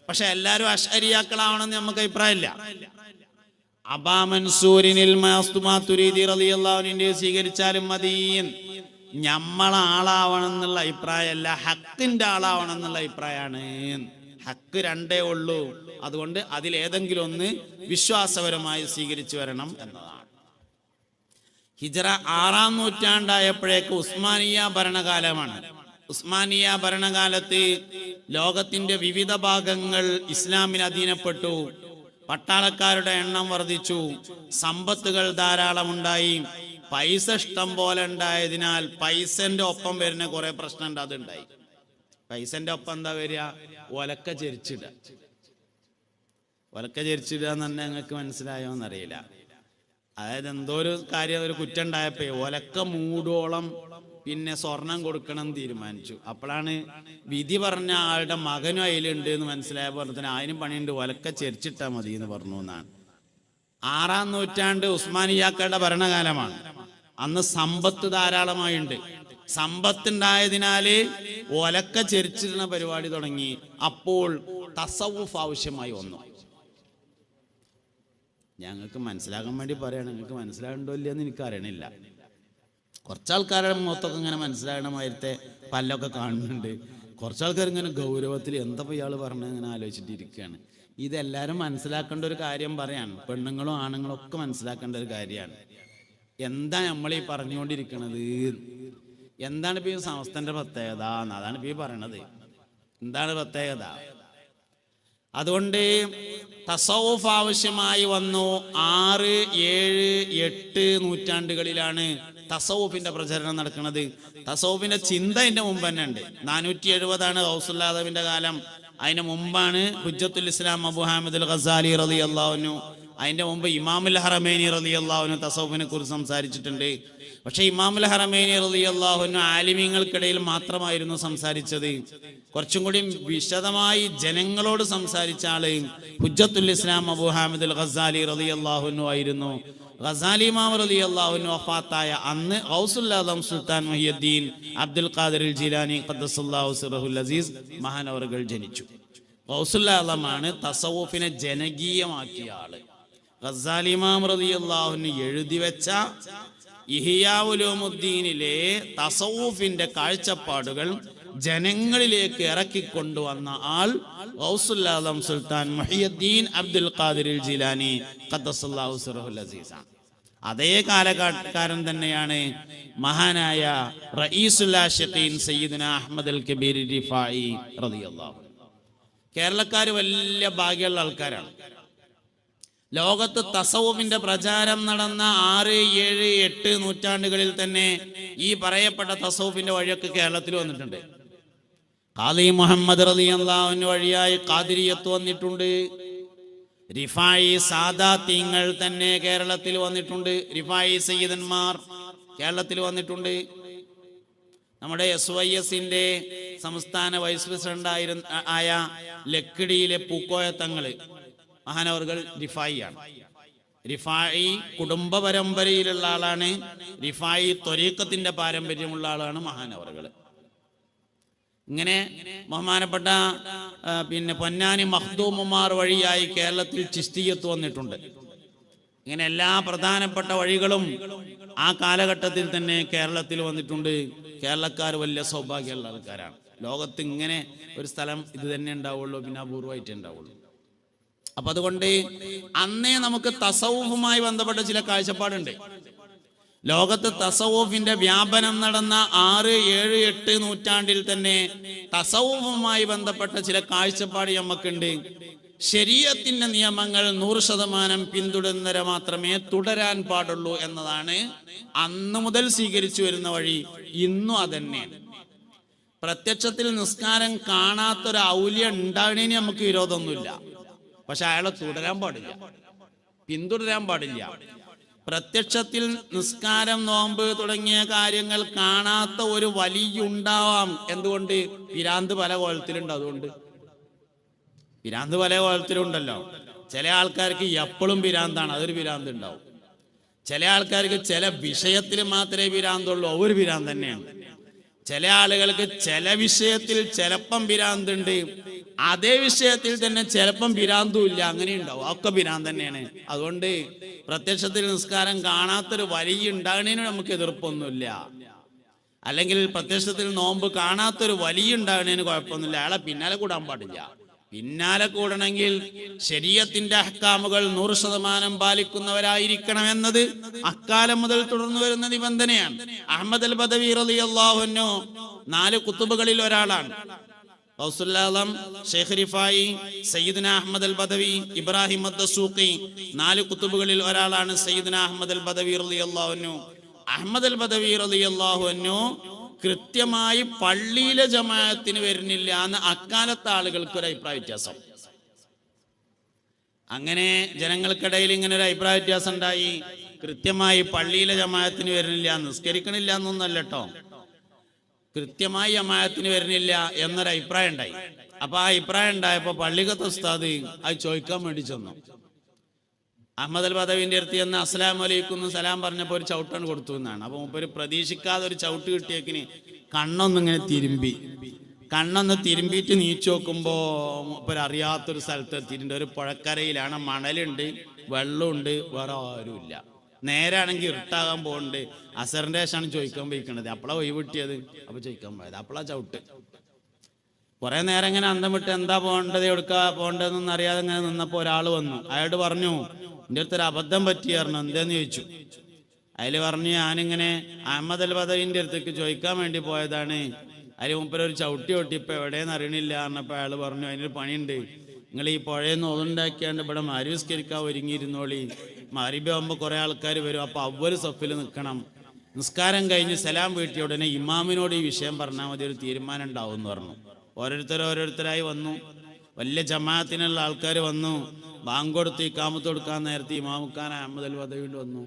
പക്ഷെ എല്ലാവരും അശ്അരിയാക്കളാവണമെന്ന് നമുക്ക് അഭിപ്രായമില്ല. അബാ മൻസൂരിനിൽ മാതുരീദി റളിയല്ലാഹു അൻഹു സ്വീകരിച്ചാലും മതി. നമ്മളാളാവണം എന്നുള്ള അഭിപ്രായമല്ല, ഹക്കിന്റെ ആളാവണം എന്നുള്ള അഭിപ്രായമാണ്. ഹക്ക് രണ്ടേ ഉള്ളൂ, അതുകൊണ്ട് അതിലേതെങ്കിലും ഒന്ന് വിശ്വാസപരമായി സ്വീകരിച്ചു വരണം എന്നതാണ്. ഹിജ്റ 6-ാം നൂറ്റാണ്ടായപ്പോഴേക്ക് ഉസ്മാനിയ ഭരണകാലമാണ്. ഉസ്മാനിയ ഭരണകാലത്ത് ലോകത്തിന്റെ വിവിധ ഭാഗങ്ങൾ ഇസ്ലാമിന് അധീനപ്പെട്ടു. പട്ടാളക്കാരുടെ എണ്ണം വർദ്ധിച്ചു, സമ്പത്തുകൾ ധാരാളമുണ്ടായി, പൈസ ഇഷ്ടം പോലെ ഉണ്ടായതിനാൽ പൈസന്റെ ഒപ്പം വരുന്ന കുറെ പ്രശ്നമുണ്ട്. അതുണ്ടായി. പൈസന്റെ ഒപ്പം എന്താ വരിക? ഒലക്ക ചെരിച്ചിടുക. ഒലക്ക ചെരിച്ചിടുക എന്ന് പറഞ്ഞാൽ ഞങ്ങൾക്ക് മനസ്സിലായോ എന്നറിയില്ല. അതായത് എന്തോ ഒരു കാര്യം, ഒരു കുറ്റം ഉണ്ടായപ്പോ ഒലക്ക മൂടോളം പിന്നെ സ്വർണം കൊടുക്കണം എന്ന് തീരുമാനിച്ചു. അപ്പോഴാണ് വിധി പറഞ്ഞ ആളുടെ മകനും അതിലുണ്ട് എന്ന് മനസ്സിലായ പോലെ തന്നെ അതിനും പണിയുണ്ട്, ഒലക്ക ചെരിച്ചിട്ടാ മതി എന്ന് പറഞ്ഞു എന്നാണ്. 6-ാം നൂറ്റാണ്ട് ഉസ്മാനിയാക്കളുടെ ഭരണകാലമാണ്. അന്ന് സമ്പത്ത് ധാരാളമായുണ്ട്. സമ്പത്തുണ്ടായതിനാല് ഒലക്ക ചെരിച്ചിടുന്ന പരിപാടി തുടങ്ങി. അപ്പോൾ തസവുഫ് ആവശ്യമായി വന്നു. ഞങ്ങൾക്ക് മനസ്സിലാക്കാൻ വേണ്ടി പറയണം, നിങ്ങൾക്ക് മനസ്സിലാകണ്ടോ ഇല്ലയെന്ന് എനിക്ക് അറിയണില്ല. കുറച്ചാൾക്കാരുടെ മുഖത്തൊക്കെ ഇങ്ങനെ മനസ്സിലാകണമായിരത്തെ പല്ലൊക്കെ കാണുന്നുണ്ട്. കുറച്ചാൾക്കാർ ഇങ്ങനെ ഗൗരവത്തിൽ എന്താ ഇയാൾ പറഞ്ഞത് ഇങ്ങനെ ആലോചിച്ചിട്ടിരിക്കുകയാണ്. ഇതെല്ലാവരും മനസ്സിലാക്കേണ്ട ഒരു കാര്യം പറയാണ്. പെണ്ണുങ്ങളും ആണുങ്ങളും ഒക്കെ മനസ്സിലാക്കേണ്ട ഒരു കാര്യമാണ്. എന്താ നമ്മളീ പറഞ്ഞുകൊണ്ടിരിക്കണത്? എന്താണ് ഇപ്പൊ ഈ സമസ്തന്റെ പ്രത്യേകത? അതാണ് ഇപ്പൊ ഈ പറയണത്. എന്താണ് പ്രത്യേകത? അതുകൊണ്ട് തസവുഫ് ആവശ്യമായി വന്നു. 6, 7, 8 നൂറ്റാണ്ടുകളിലാണ് തസവുഫിന്റെ പ്രചരണം നടക്കുന്നത്. തസവുഫിന്റെ ചിന്ത ഇതിന്റെ മുമ്പ് തന്നെ ഉണ്ട്. 470 ഗൗസുൽ ആദമിന്റെ കാലം. അതിന് മുമ്പാണ് ഹുജ്ജത്തുൽ ഇസ്ലാം അബൂ ഹാമിദ് അൽ ഗസാലി റളിയല്ലാഹു അൻഹു. അതിന്റെ മുമ്പ് ഇമാമുൽ ഹറമൈനി റളിയല്ലാഹു അൻഹു തസവുഫിനെ കുറിച്ച് സംസാരിച്ചിട്ടുണ്ട്. പക്ഷെ ഇമാമുൽ ഹറമൈനി റളിയല്ലാഹു അൻഹു ആലിമീങ്ങൾക്കിടയിൽ മാത്രമായിരുന്നു സംസാരിച്ചത്. കുറച്ചും കൂടി വിശദമായി ജനങ്ങളോട് സംസാരിച്ച ആള് ഹുജ്ജത്തുൽ ഇസ്ലാം അബൂ ഹാമിദ് അൽ ഗസാലി റളിയല്ലാഹു അൻഹു ആയിരുന്നു. ഗസാലി ഇമാം റളിയല്ലാഹു അൻഹു വഫാത്തായ അന്ന് ഗൗസുൽ ആദം സുൽത്താൻ മുഹിയുദ്ദീൻ അബ്ദുൽ ഖാദിർ ജീലാനി ഖദ്ദസല്ലാഹു സിറഹുൽ അസീസ് മഹാനവറുകൾ ജനിച്ചു. ഗൗസുൽ ആദമാണ് തസവുഫിനെ ജനകീയമാക്കിയ ആള്. ഗസാലി ഇമാം റളിയല്ലാഹു അൻഹു എഴുതി വെച്ച ഇഹ്യാ ഉലൂമുദ്ദീനിലെ തസവുഫിന്റെ കാഴ്ചപ്പാടുകൾ ജനങ്ങളിലേക്ക് ഇറക്കിക്കൊണ്ടുവന്ന ആൾ ഗൗസുൽ ആദം സുൽത്താൻ മുഹിയുദ്ദീൻ അബ്ദുൽ ഖാദിർ ജീലാനി ഖദ്ദസല്ലാഹു സിറഹുൽ അസീസ്. അതേ കാലഘട്ടക്കാരൻ തന്നെയാണ് മഹാനായ റഈസുൽ ആശിഖീൻ സയ്യിദുനാ അഹ്മദ് അൽ കബീർ റിഫായി റളിയല്ലാഹു അൻഹു. കേരളക്കാർ വലിയ ഭാഗ്യമുള്ള ആൾക്കാരാണ്. ലോകത്ത് തസവുഫിന്റെ പ്രചാരം നടന്ന 6, 7, 8 നൂറ്റാണ്ടുകളിൽ തന്നെ ഈ പറയപ്പെട്ട തസവുഫിന്റെ വഴിയൊക്കെ കേരളത്തിൽ വന്നിട്ടുണ്ട്. ഖാദി മുഹമ്മദ് റളിയല്ലാഹു അൻഹു വഴിയായി ഖാദിരിയത്ത് വന്നിട്ടുണ്ട്. റിഫായി സാദാത്യങ്ങൾ തന്നെ കേരളത്തിൽ വന്നിട്ടുണ്ട്. റിഫായി സയ്യിദന്മാർ കേരളത്തിൽ വന്നിട്ടുണ്ട്. നമ്മുടെ SYSന്റെ സംസ്ഥാന വൈസ് പ്രസിഡന്റ് ആയ ലക്കിടിയിലെ പൂക്കോയ തങ്ങള് മഹാനവറുകൾ റിഫായിയാണ്. റിഫായി കുടുംബ പരമ്പരയിലുള്ള ആളാണ്. റിഫായി ത്വരീഖത്തിന്റെ പാരമ്പര്യമുള്ള ആളാണ് മഹാനവറുകൾ. ഇങ്ങനെ ബഹുമാനപ്പെട്ട പൊന്നാനി മഖ്ദൂമുമാർ വഴിയായി കേരളത്തിൽ ചിസ്തിയത്ത് വന്നിട്ടുണ്ട്. ഇങ്ങനെ എല്ലാ പ്രധാനപ്പെട്ട വഴികളും ആ കാലഘട്ടത്തിൽ തന്നെ കേരളത്തിൽ വന്നിട്ടുണ്ട്. കേരളക്കാർ വലിയ സൗഭാഗ്യമുള്ള ആൾക്കാരാണ്. ലോകത്ത് ഇങ്ങനെ ഒരു സ്ഥലം ഇത് തന്നെ ഉണ്ടാവുള്ളൂ, പിന്നെ അപൂർവമായിട്ട് ഉണ്ടാവുള്ളൂ. അപ്പൊ അതുകൊണ്ട് അന്നേ നമുക്ക് തസവുഫുമായി ബന്ധപ്പെട്ട ചില കാഴ്ചപ്പാടുണ്ട്. ലോകത്ത് തസവുഫിന്റെ വ്യാപനം നടന്ന 6, 7, 8 നൂറ്റാണ്ടിൽ തന്നെ തസവുഫുമായി ബന്ധപ്പെട്ട ചില കാഴ്ചപ്പാട് നമുക്കുണ്ട്. ശരീഅത്തിന്റെ നിയമങ്ങൾ 100% പിന്തുടരുന്നവരെ മാത്രമേ തുടരാൻ പാടുള്ളൂ എന്നതാണ് അന്ന് മുതൽ സ്വീകരിച്ചു വരുന്ന വഴി. ഇന്നും അതന്നെയാണ്. പ്രത്യക്ഷത്തിൽ നിസ്കാരം കാണാത്തൊരു ഔല്യം ഉണ്ടാകണേന് നമുക്ക് വിരോധമൊന്നുമില്ല. പക്ഷെ അയാളെ തുടരാൻ പാടില്ല, പിന്തുടരാൻ പാടില്ല. പ്രത്യക്ഷത്തിൽ നിസ്കാരം, നോമ്പ് തുടങ്ങിയ കാര്യങ്ങൾ കാണാത്ത ഒരു വലിയുണ്ടാവാം. എന്തുകൊണ്ട്? പിരാന്ത് പല കോലത്തിലുണ്ട്. അതുകൊണ്ട് പിരാന്ത് പല കോലത്തിലുണ്ടല്ലോ. ചില ആൾക്കാർക്ക് എപ്പോഴും പിരാന്താണ്, അതൊരു പിരാന്ത് ഉണ്ടാവും. ചില ആൾക്കാർക്ക് ചില വിഷയത്തിൽ മാത്രമേ പിരാന്തുള്ളൂ, ഒരു പിരാന്ത് തന്നെയാണ്. ചില ആളുകൾക്ക് ചില വിഷയത്തിൽ ചിലപ്പം പിരാന്തുണ്ട്, അതേ വിഷയത്തിൽ തന്നെ ചിലപ്പം പിരാന്തും ഇല്ല, അങ്ങനെ ഉണ്ടാവും. ഒക്കെ പിരാന്ത് തന്നെയാണ്. അതുകൊണ്ട് പ്രത്യക്ഷത്തിൽ നിസ്കാരം കാണാത്തൊരു വലിയ ഉണ്ടാകണേന് നമുക്ക് എതിർപ്പൊന്നുമില്ല. അല്ലെങ്കിൽ പ്രത്യക്ഷത്തിൽ നോമ്പ് കാണാത്തൊരു വലിയ ഉണ്ടാകണേന് കുഴപ്പമൊന്നുമില്ല. അയാളെ പിന്നാലെ കൂടാൻ പാടില്ല. പിന്നാലെ കൂടണമെങ്കിൽ ശരീഅത്തിന്റെ അഹ്കാമുകൾ 100% പാലിക്കുന്നവരായിരിക്കണം എന്നത് അക്കാലം മുതൽ തുടർന്നു വരുന്ന നിബന്ധനയാണ്. അഹ്മദ് അൽ ബദവി റളിയല്ലാഹു അൻഹു 4 കുത്തുബുകളിൽ ഒരാളാണ്. ഗൗസുൽ ആലം, ഷെയ്ഖ് റിഫായി, സയ്യിദ്ന അഹ്മദ് അൽ ബദവി, ഇബ്രാഹിം അദ്ദസൂഖി, 4 കുത്തുബുകളിൽ ഒരാളാണ് സയ്യിദ്ന അഹ്മദ് അൽ ബദവി റളിയല്ലാഹു അൻഹു. അഹ്മദ് അൽ ബദവി റളിയല്ലാഹു അൻഹു കൃത്യമായി പള്ളിയിലെ ജമാഅത്തിന് വരുന്നില്ല എന്ന് അക്കാലത്തെ ആളുകൾക്ക് ഒരു അഭിപ്രായ വ്യത്യാസം. അങ്ങനെ ജനങ്ങൾക്കിടയിൽ ഇങ്ങനെ ഒരു അഭിപ്രായ വ്യത്യാസം ഉണ്ടായി. കൃത്യമായി പള്ളിയിലെ ജമാഅത്തിന് വരുന്നില്ല, നിസ്കരിക്കണില്ല എന്നൊന്നല്ല കേട്ടോ, കൃത്യമായി ജമാഅത്തിന് വരുന്നില്ല എന്നൊരു അഭിപ്രായം ഉണ്ടായി. അപ്പൊ ആ അഭിപ്രായം ഉണ്ടായപ്പോ പള്ളിക്കത്തെ ഉസ്താദ് അത് ചോദിക്കാൻ വേണ്ടി ചെന്നു. അഹ്മദ് അൽ ബദവിന്റെ അടുത്ത് ചെന്ന് അസ്സലാമു അലൈക്കും എന്ന് സലാം പറഞ്ഞപ്പോൾ ഒരു ചവിട്ടാണ് കൊടുത്തു എന്നാണ്. അപ്പൊ മുപ്പര് പ്രതീക്ഷിക്കാതെ ഒരു ചവിട്ട് കിട്ടിയേക്കിന് കണ്ണൊന്നിങ്ങനെ കണ്ണൊന്ന് തിരുമ്പിയിട്ട് നീച്ചു നോക്കുമ്പോ മുപ്പര് അറിയാത്തൊരു സ്ഥലത്ത് എത്തിയിട്ടുണ്ട്. ഒരു പുഴക്കരയിലാണ്, മണലുണ്ട്, വെള്ളമുണ്ട്, വേറെ ആരുമില്ല. നേരാണെങ്കിൽ ഇരുട്ടാകാൻ പോകുന്നുണ്ട്. അസറിന്റെ ശേഷമാണ് ചോദിക്കാൻ പോയിക്കണത്. അപ്പളാ ഒഴിവ് കിട്ടിയത്. അപ്പൊ ചോദിക്കാൻ പോയത്, അപ്പളാ ചവിട്ട്. കുറെ നേരം ഇങ്ങനെ അന്തം വിട്ട് എന്താ പോകേണ്ടത്, എവിടുക്കാ പോകേണ്ടതെന്നൊന്നും അറിയാതെ ഇങ്ങനെ നിന്നപ്പോ ഒരാൾ വന്നു. അയാളോട് പറഞ്ഞു, എൻ്റെ അടുത്തൊരു അബദ്ധം പറ്റിയായിരുന്നു, എന്താന്ന് ചോദിച്ചു. അതിൽ പറഞ്ഞു, ഞാനിങ്ങനെ അഹ്മദ് അൽ ബദവിന്റെ അടുത്തേക്ക് ചോദിക്കാൻ വേണ്ടി പോയതാണ്. അതിൽ മുമ്പ് ഒരു ചവിട്ടി ഒട്ടി ഇപ്പൊ എവിടെയെന്ന് അറിയണില്ല പറഞ്ഞപ്പോ അയാൾ പറഞ്ഞു, അതിനൊരു പണിയുണ്ട്, നിങ്ങൾ ഈ പുഴയെന്ന് ഒതുണ്ടാക്കിയാണ്ട് ഇവിടെ മരുവിസ്കരിക്കാൻ ഒരുങ്ങിയിരുന്നോളി. മരിബാകുമ്പോൾ കുറെ ആൾക്കാർ വരും, അപ്പൊ അവര് സഫിൽ നിൽക്കണം. നിസ്കാരം സലാം വീട്ടിയ ഉടനെ ഇമാമിനോട് ഈ വിഷയം പറഞ്ഞാൽ മതി, ഒരു തീരുമാനം ഉണ്ടാവും എന്ന് പറഞ്ഞു. ഓരോരുത്തരായി വന്നു. വലിയ ജമാഅത്തിനുള്ള ആൾക്കാർ വന്നു. ബാങ്ക് കൊടുത്ത് ഇഖാമത്ത് കൊടുക്കാൻ നേരത്തെ ഇമാമുക്കാൻ അഹ്മദ് അൽ ബദവി വന്നു.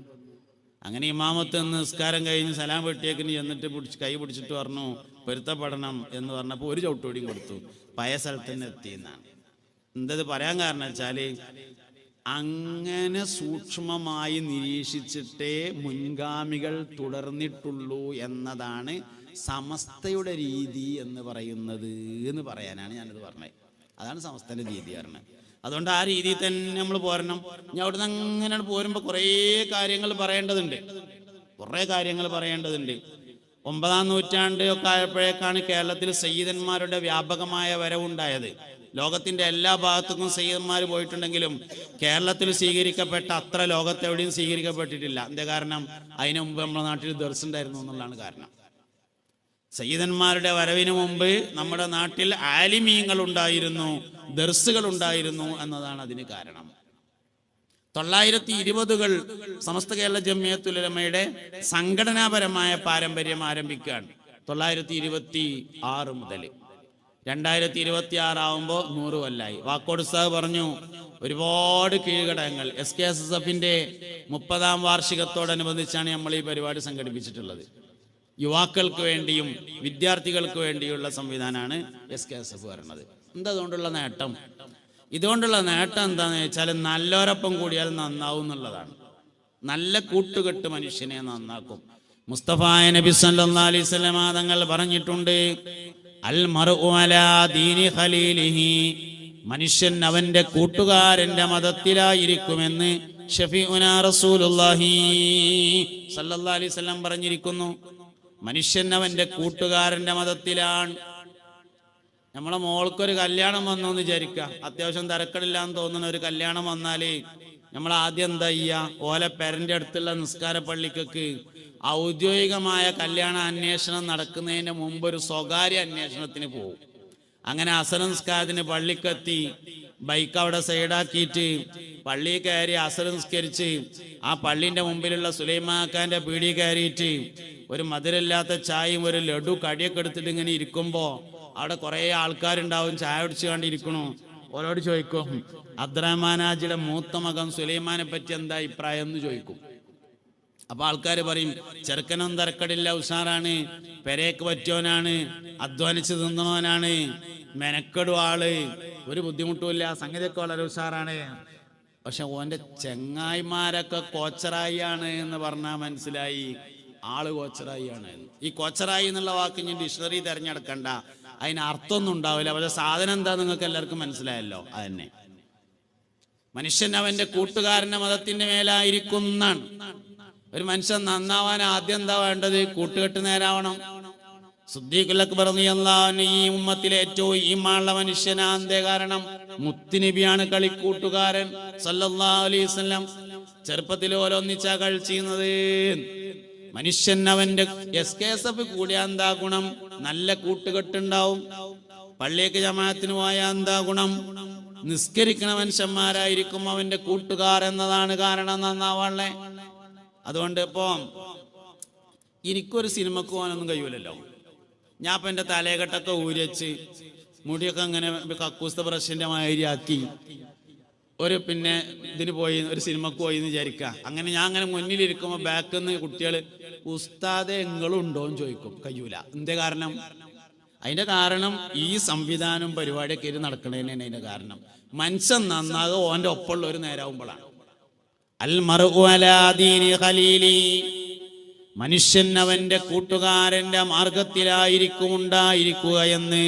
അങ്ങനെ ഇമാമത്ത് നിസ്കാരം സലാം വീട്ടിയേക്കിന് ചെന്നിട്ട് കൈ പിടിച്ചിട്ട് പറഞ്ഞു, പൊരുത്തപ്പെടണം എന്ന് പറഞ്ഞപ്പോൾ ഒരു ചവിട്ടുകൂടിയും കൊടുത്തു. പഴയ സ്ഥലത്ത് തന്നെ എത്തിയെന്നാണ്. എന്തത് പറയാൻ കാരണം വെച്ചാല്, അങ്ങനെ സൂക്ഷ്മമായി നിരീക്ഷിച്ചിട്ടേ മുൻഗാമികൾ തുടർന്നിട്ടുള്ളൂ എന്നതാണ് സമസ്തയുടെ രീതി എന്ന് പറയുന്നത് എന്ന് പറയാനാണ് ഞാനിത് പറഞ്ഞത്. അതാണ് സമസ്തന്റെ രീതി പറഞ്ഞത്. അതുകൊണ്ട് ആ രീതിയിൽ തന്നെ നമ്മൾ പോരണം. ഞാൻ അവിടുന്ന് അങ്ങനെ പോരുമ്പോൾ കുറേ കാര്യങ്ങൾ പറയേണ്ടതുണ്ട്. 9-ാം നൂറ്റാണ്ട് ഒക്കെ ആയപ്പോഴേക്കാണ് കേരളത്തിൽ സയ്യിദന്മാരുടെ വ്യാപകമായ വരവുണ്ടായത്. ലോകത്തിന്റെ എല്ലാ ഭാഗത്തും സയ്യിദന്മാർ പോയിട്ടുണ്ടെങ്കിലും കേരളത്തിൽ സ്വീകരിക്കപ്പെട്ട അത്ര ലോകത്തെവിടെയും സ്വീകരിക്കപ്പെട്ടിട്ടില്ല. എന്താ കാരണം? അതിനു മുമ്പ് നമ്മുടെ നാട്ടിൽ ദർസ് ഉണ്ടായിരുന്നു എന്നുള്ളതാണ് കാരണം. സയ്യിദന്മാരുടെ വരവിന് മുമ്പ് നമ്മുടെ നാട്ടിൽ ആലിമീങ്ങൾ ഉണ്ടായിരുന്നു, ദർസുകൾ ഉണ്ടായിരുന്നു എന്നതാണ് അതിന് കാരണം. 920-കൾ സമസ്ത കേരള ജംഇയ്യത്തുൽ ഉലമയുടെ സംഘടനാപരമായ പാരമ്പര്യം ആരംഭിക്കുകയാണ്. 926 മുതൽ 2026 ആവുമ്പോൾ 100 കൊല്ലായി. വാക്കോട് സാഹ് പറഞ്ഞു, ഒരുപാട് കീഴ്ഘടകങ്ങൾ. SKSSFന്റെ 30-ാം വാർഷികത്തോടനുബന്ധിച്ചാണ് നമ്മൾ ഈ പരിപാടി സംഘടിപ്പിച്ചിട്ടുള്ളത്. യുവാക്കൾക്ക് വേണ്ടിയും വിദ്യാർത്ഥികൾക്ക് വേണ്ടിയുള്ള സംവിധാനമാണ് SKSF വരുന്നത്. എന്താ അതുകൊണ്ടുള്ള നേട്ടം? ഇതുകൊണ്ടുള്ള നേട്ടം എന്താണെന്ന് വെച്ചാൽ നല്ലവരൊപ്പം കൂടിയാൽ നന്നാവും എന്നുള്ളതാണ്. നല്ല കൂട്ടുകെട്ട് മനുഷ്യനെ നന്നാക്കും. മുസ്തഫായ നബി സല്ലല്ലാഹു അലൈഹി വസല്ലം തങ്ങൾ പറഞ്ഞിട്ടുണ്ട്, അൽ മർഉ അലാ ദീനി ഖലീലിഹി, മനുഷ്യൻ അവന്റെ കൂട്ടുകാരന്റെ മതത്തിലായിരിക്കുമെന്ന് ഷഫീഉനാ റസൂലുള്ളാഹി സല്ലല്ലാഹു അലൈഹി വസല്ലം പറഞ്ഞിരിക്കുന്നു. മനുഷ്യൻ അവന്റെ കൂട്ടുകാരന്റെ മതത്തിലാണ്. നമ്മളെ മോൾക്കൊരു കല്യാണം വന്നു എന്ന് വിചാരിക്കുക, അത്യാവശ്യം തിരക്കടില്ലാന്ന് തോന്നുന്ന ഒരു കല്യാണം വന്നാല് നമ്മൾ ആദ്യം എന്താ ചെയ്യുക? ഓലെ പെരന്റെ അടുത്തുള്ള നിസ്കാര പള്ളിക്കൊക്കെ ഔദ്യോഗികമായ കല്യാണ അന്വേഷണം നടക്കുന്നതിന് മുമ്പ് ഒരു സ്വകാര്യ അന്വേഷണത്തിന് പോകും. അങ്ങനെ അസർ നിസ്കാരത്തിന് പള്ളിക്കെത്തി ബൈക്ക് അവിടെ സൈഡാക്കിയിട്ട് പള്ളിയിൽ കയറി അസർ നിസ്കരിച്ച് ആ പള്ളിന്റെ മുമ്പിലുള്ള സുലൈമാക്കാന്റെ പീടി കയറിയിട്ട് ഒരു മധുരമില്ലാത്ത ചായയും ഒരു ലഡു കടിയൊക്കെ എടുത്തിട്ട് ഇങ്ങനെ ഇരിക്കുമ്പോ അവിടെ കുറെ ആൾക്കാരുണ്ടാവും, ചായ കുടിച്ചു കണ്ടിരിക്കണു. ഓരോട് ചോദിക്കും, അബ്ദുറഹ്മാനാജിയുടെ മൂത്ത മകൻ സുലൈമാനെ പറ്റി എന്താ അഭിപ്രായം എന്ന് ചോദിക്കും. അപ്പൊ ആൾക്കാർ പറയും, ചെറുക്കനും തരക്കടില്ല, ഉഷാറാണ്, പെരേക്ക് പറ്റിയവനാണ്, അധ്വാനിച്ച് തിന്നവനാണ്, മെനക്കെടും ആള്, ഒരു ബുദ്ധിമുട്ടുമില്ല, സംഗതിയൊക്കെ വളരെ ഉഷാറാണ്. പക്ഷെ ഓന്റെ ചെങ്ങായിമാരൊക്കെ കോച്ചറായിയാണ് എന്ന് പറഞ്ഞാൽ മനസ്സിലായി ആള് കോച്ചറായിയാണ്. ഈ കോച്ചറായി എന്നുള്ള വാക്ക് ഞാൻ ഡിക്ഷണറി തിരഞ്ഞെടുക്കണ്ട, അതിന് അർത്ഥമൊന്നും ഉണ്ടാവില്ല. പക്ഷെ സാധനം എന്താ നിങ്ങൾക്ക് എല്ലാവർക്കും മനസ്സിലായല്ലോ. അതന്നെ, മനുഷ്യൻ അവന്റെ കൂട്ടുകാരന്റെ മതത്തിന്റെ മേലായിരിക്കുന്നാണ്. ഒരു മനുഷ്യൻ നന്നാവാൻ ആദ്യം എന്താ വേണ്ടത്? കൂട്ടുകെട്ട് നേരാവണം. സിദ്ദീഖുൽ അക്ബർ റളിയല്ലാഹു അൻഹു ഈ ഉമ്മത്തിലെ ഏറ്റവും ഈമാനുള്ള മനുഷ്യനാന്തേ കാരണം മുത്തുനബിയാണ് കളിക്കൂട്ടുകാരൻ സല്ലല്ലാഹു അലൈഹി വസല്ലം. ചെറുപ്പത്തിൽ ഓരോന്നിച്ചാ കഴിച്ചിരുന്നത്. മനുഷ്യൻ അവന്റെ SKSF കൂടിയാ എന്താ ഗുണം? നല്ല കൂട്ടുകെട്ടുണ്ടാവും. പള്ളിയൊക്കെ ജമാഅത്തിന് പോയാൽ എന്താ ഗുണം? നിസ്കരിക്കണ മനുഷ്യന്മാരായിരിക്കും അവന്റെ കൂട്ടുകാർ എന്നതാണ് കാരണം നന്നാവാളെ. അതുകൊണ്ട് ഇപ്പൊ എനിക്കൊരു സിനിമക്ക് പോകാനൊന്നും കഴിയൂലല്ലോ. ഞാൻ ഇപ്പൊ എന്റെ തലയെക്കെട്ടൊക്കെ ഊരിച്ച് മുടിയൊക്കെ അങ്ങനെ കക്കൂസ്ത ബ്രഷിന്റെ മാതിരിയാക്കി ഒരു ഇതിന് പോയി ഒരു സിനിമക്ക് പോയി എന്ന് വിചാരിക്കുക. അങ്ങനെ ഞാൻ അങ്ങനെ മുന്നിലിരിക്കുമ്പോൾ ബാക്കിൽ നിന്ന് കുട്ടികൾ ഉസ്താദെ എങ്ങളും ഉണ്ടോ എന്ന് ചോദിക്കും. കഴിയൂല. എന്തേ കാരണം? അതിന്റെ കാരണം ഈ സംവിധാനം പരിപാടിയൊക്കെ ഇത് നടക്കണതിന് അതിന്റെ കാരണം മനുഷ്യൻ നന്നാകുക ഓന്റെ ഒപ്പമുള്ള ഒരു നേരാവുമ്പോഴാണ്. അൽ മർഉ അലാ ദീനി ഖലീലി, മനുഷ്യൻ അവന്റെ കൂട്ടുകാരന്റെ മാർഗത്തിലായിരിക്കും ഉണ്ടായിരിക്കുക എന്ന്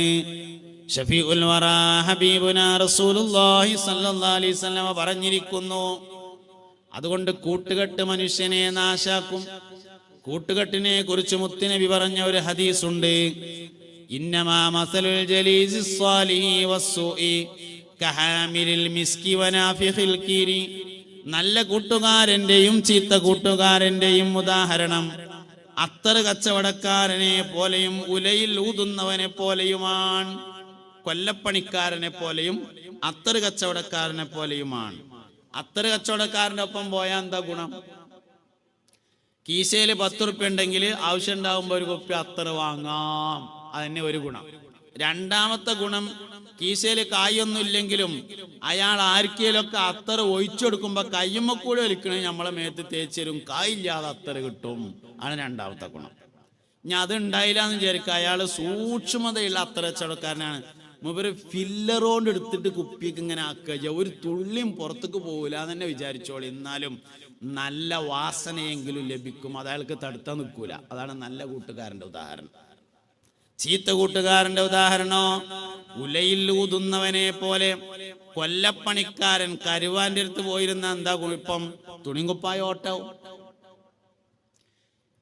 ഷഫീഉൽ വറാ ഹബീബുനാ റസൂലുള്ളാഹി സ്വല്ലല്ലാഹു അലൈഹി വസല്ലം പറഞ്ഞിരിക്കുന്നു. അതുകൊണ്ട് കൂട്ടുകെട്ട് മനുഷ്യനെ നാശാക്കും. കൂട്ടുകെട്ടിനെ കുറിച്ച് മുത്തുനബി പറഞ്ഞ ഒരു ഹദീസ് ഉണ്ട്, ഇന്നമാ മസലുൽ ജലീസി സ്വാലിഹി വസ്സൂഇ കഹാമിലിൽ മിസ്കി വനാഫിഖിൽ കീരി. നല്ല കൂട്ടുകാരന്റെയും ചീത്ത കൂട്ടുകാരന്റെയും ഉദാഹരണം അത്തറ് കച്ചവടക്കാരനെ പോലെയും ഉലയിൽ ഊതുന്നവനെ പോലെയുമാണ്. കൊല്ലപ്പണിക്കാരനെ പോലെയും അത്തറ് കച്ചവടക്കാരനെ പോലെയുമാണ്. അത്തറ് കച്ചവടക്കാരൻ്റെ ഒപ്പം പോയാൽ എന്താ ഗുണം? കീശയിൽ 10 ഉറുപ്പ്യ ഉണ്ടെങ്കിൽ ആവശ്യം ഉണ്ടാവുമ്പോൾ ഒരു കുപ്പി അത്തറ് വാങ്ങാം. അതന്നെ ഒരു ഗുണം. രണ്ടാമത്തെ ഗുണം, കീശയിൽ കായൊന്നും ഇല്ലെങ്കിലും അയാൾ ആർക്കേലൊക്കെ അത്തറ് ഒഴിച്ചെടുക്കുമ്പോ കയ്യുമ്മ കൂടെ ഒലിക്കണേ നമ്മളെ മേത്ത് തേച്ചരും, കായില്ലാതെ അത്തറ് കിട്ടും. ആണ് രണ്ടാമത്തെ ഗുണം. ഞാൻ അത് ഉണ്ടായില്ല എന്ന് വിചാരിക്കുക, അയാൾ സൂക്ഷ്മതയുള്ള അത്തറ് കച്ചവടക്കാരനാണ്. മൂപ്പര് ഫില്ലറോണ്ട് എടുത്തിട്ട് കുപ്പിക്ക് ഇങ്ങനെ ആക്കുക, ഒരു തുള്ളിയും പുറത്തേക്ക് പോകില്ല എന്ന് വിചാരിച്ചോളി. എന്നാലും നല്ല വാസനയെങ്കിലും ലഭിക്കും, അത് അയാൾക്ക് തടുത്താൻ നിൽക്കൂല. അതാണ് നല്ല കൂട്ടുകാരന്റെ ഉദാഹരണം. ചീത്ത കൂട്ടുകാരന്റെ ഉദാഹരണോ ഉലയിൽ ഊതുന്നവനെ പോലെ. കൊല്ലപ്പണിക്കാരൻ കരുവാന്റെ അടുത്ത് പോയിരുന്ന എന്താ കുഴപ്പം? തുണിങ്കുപ്പായ ഓട്ടാവും.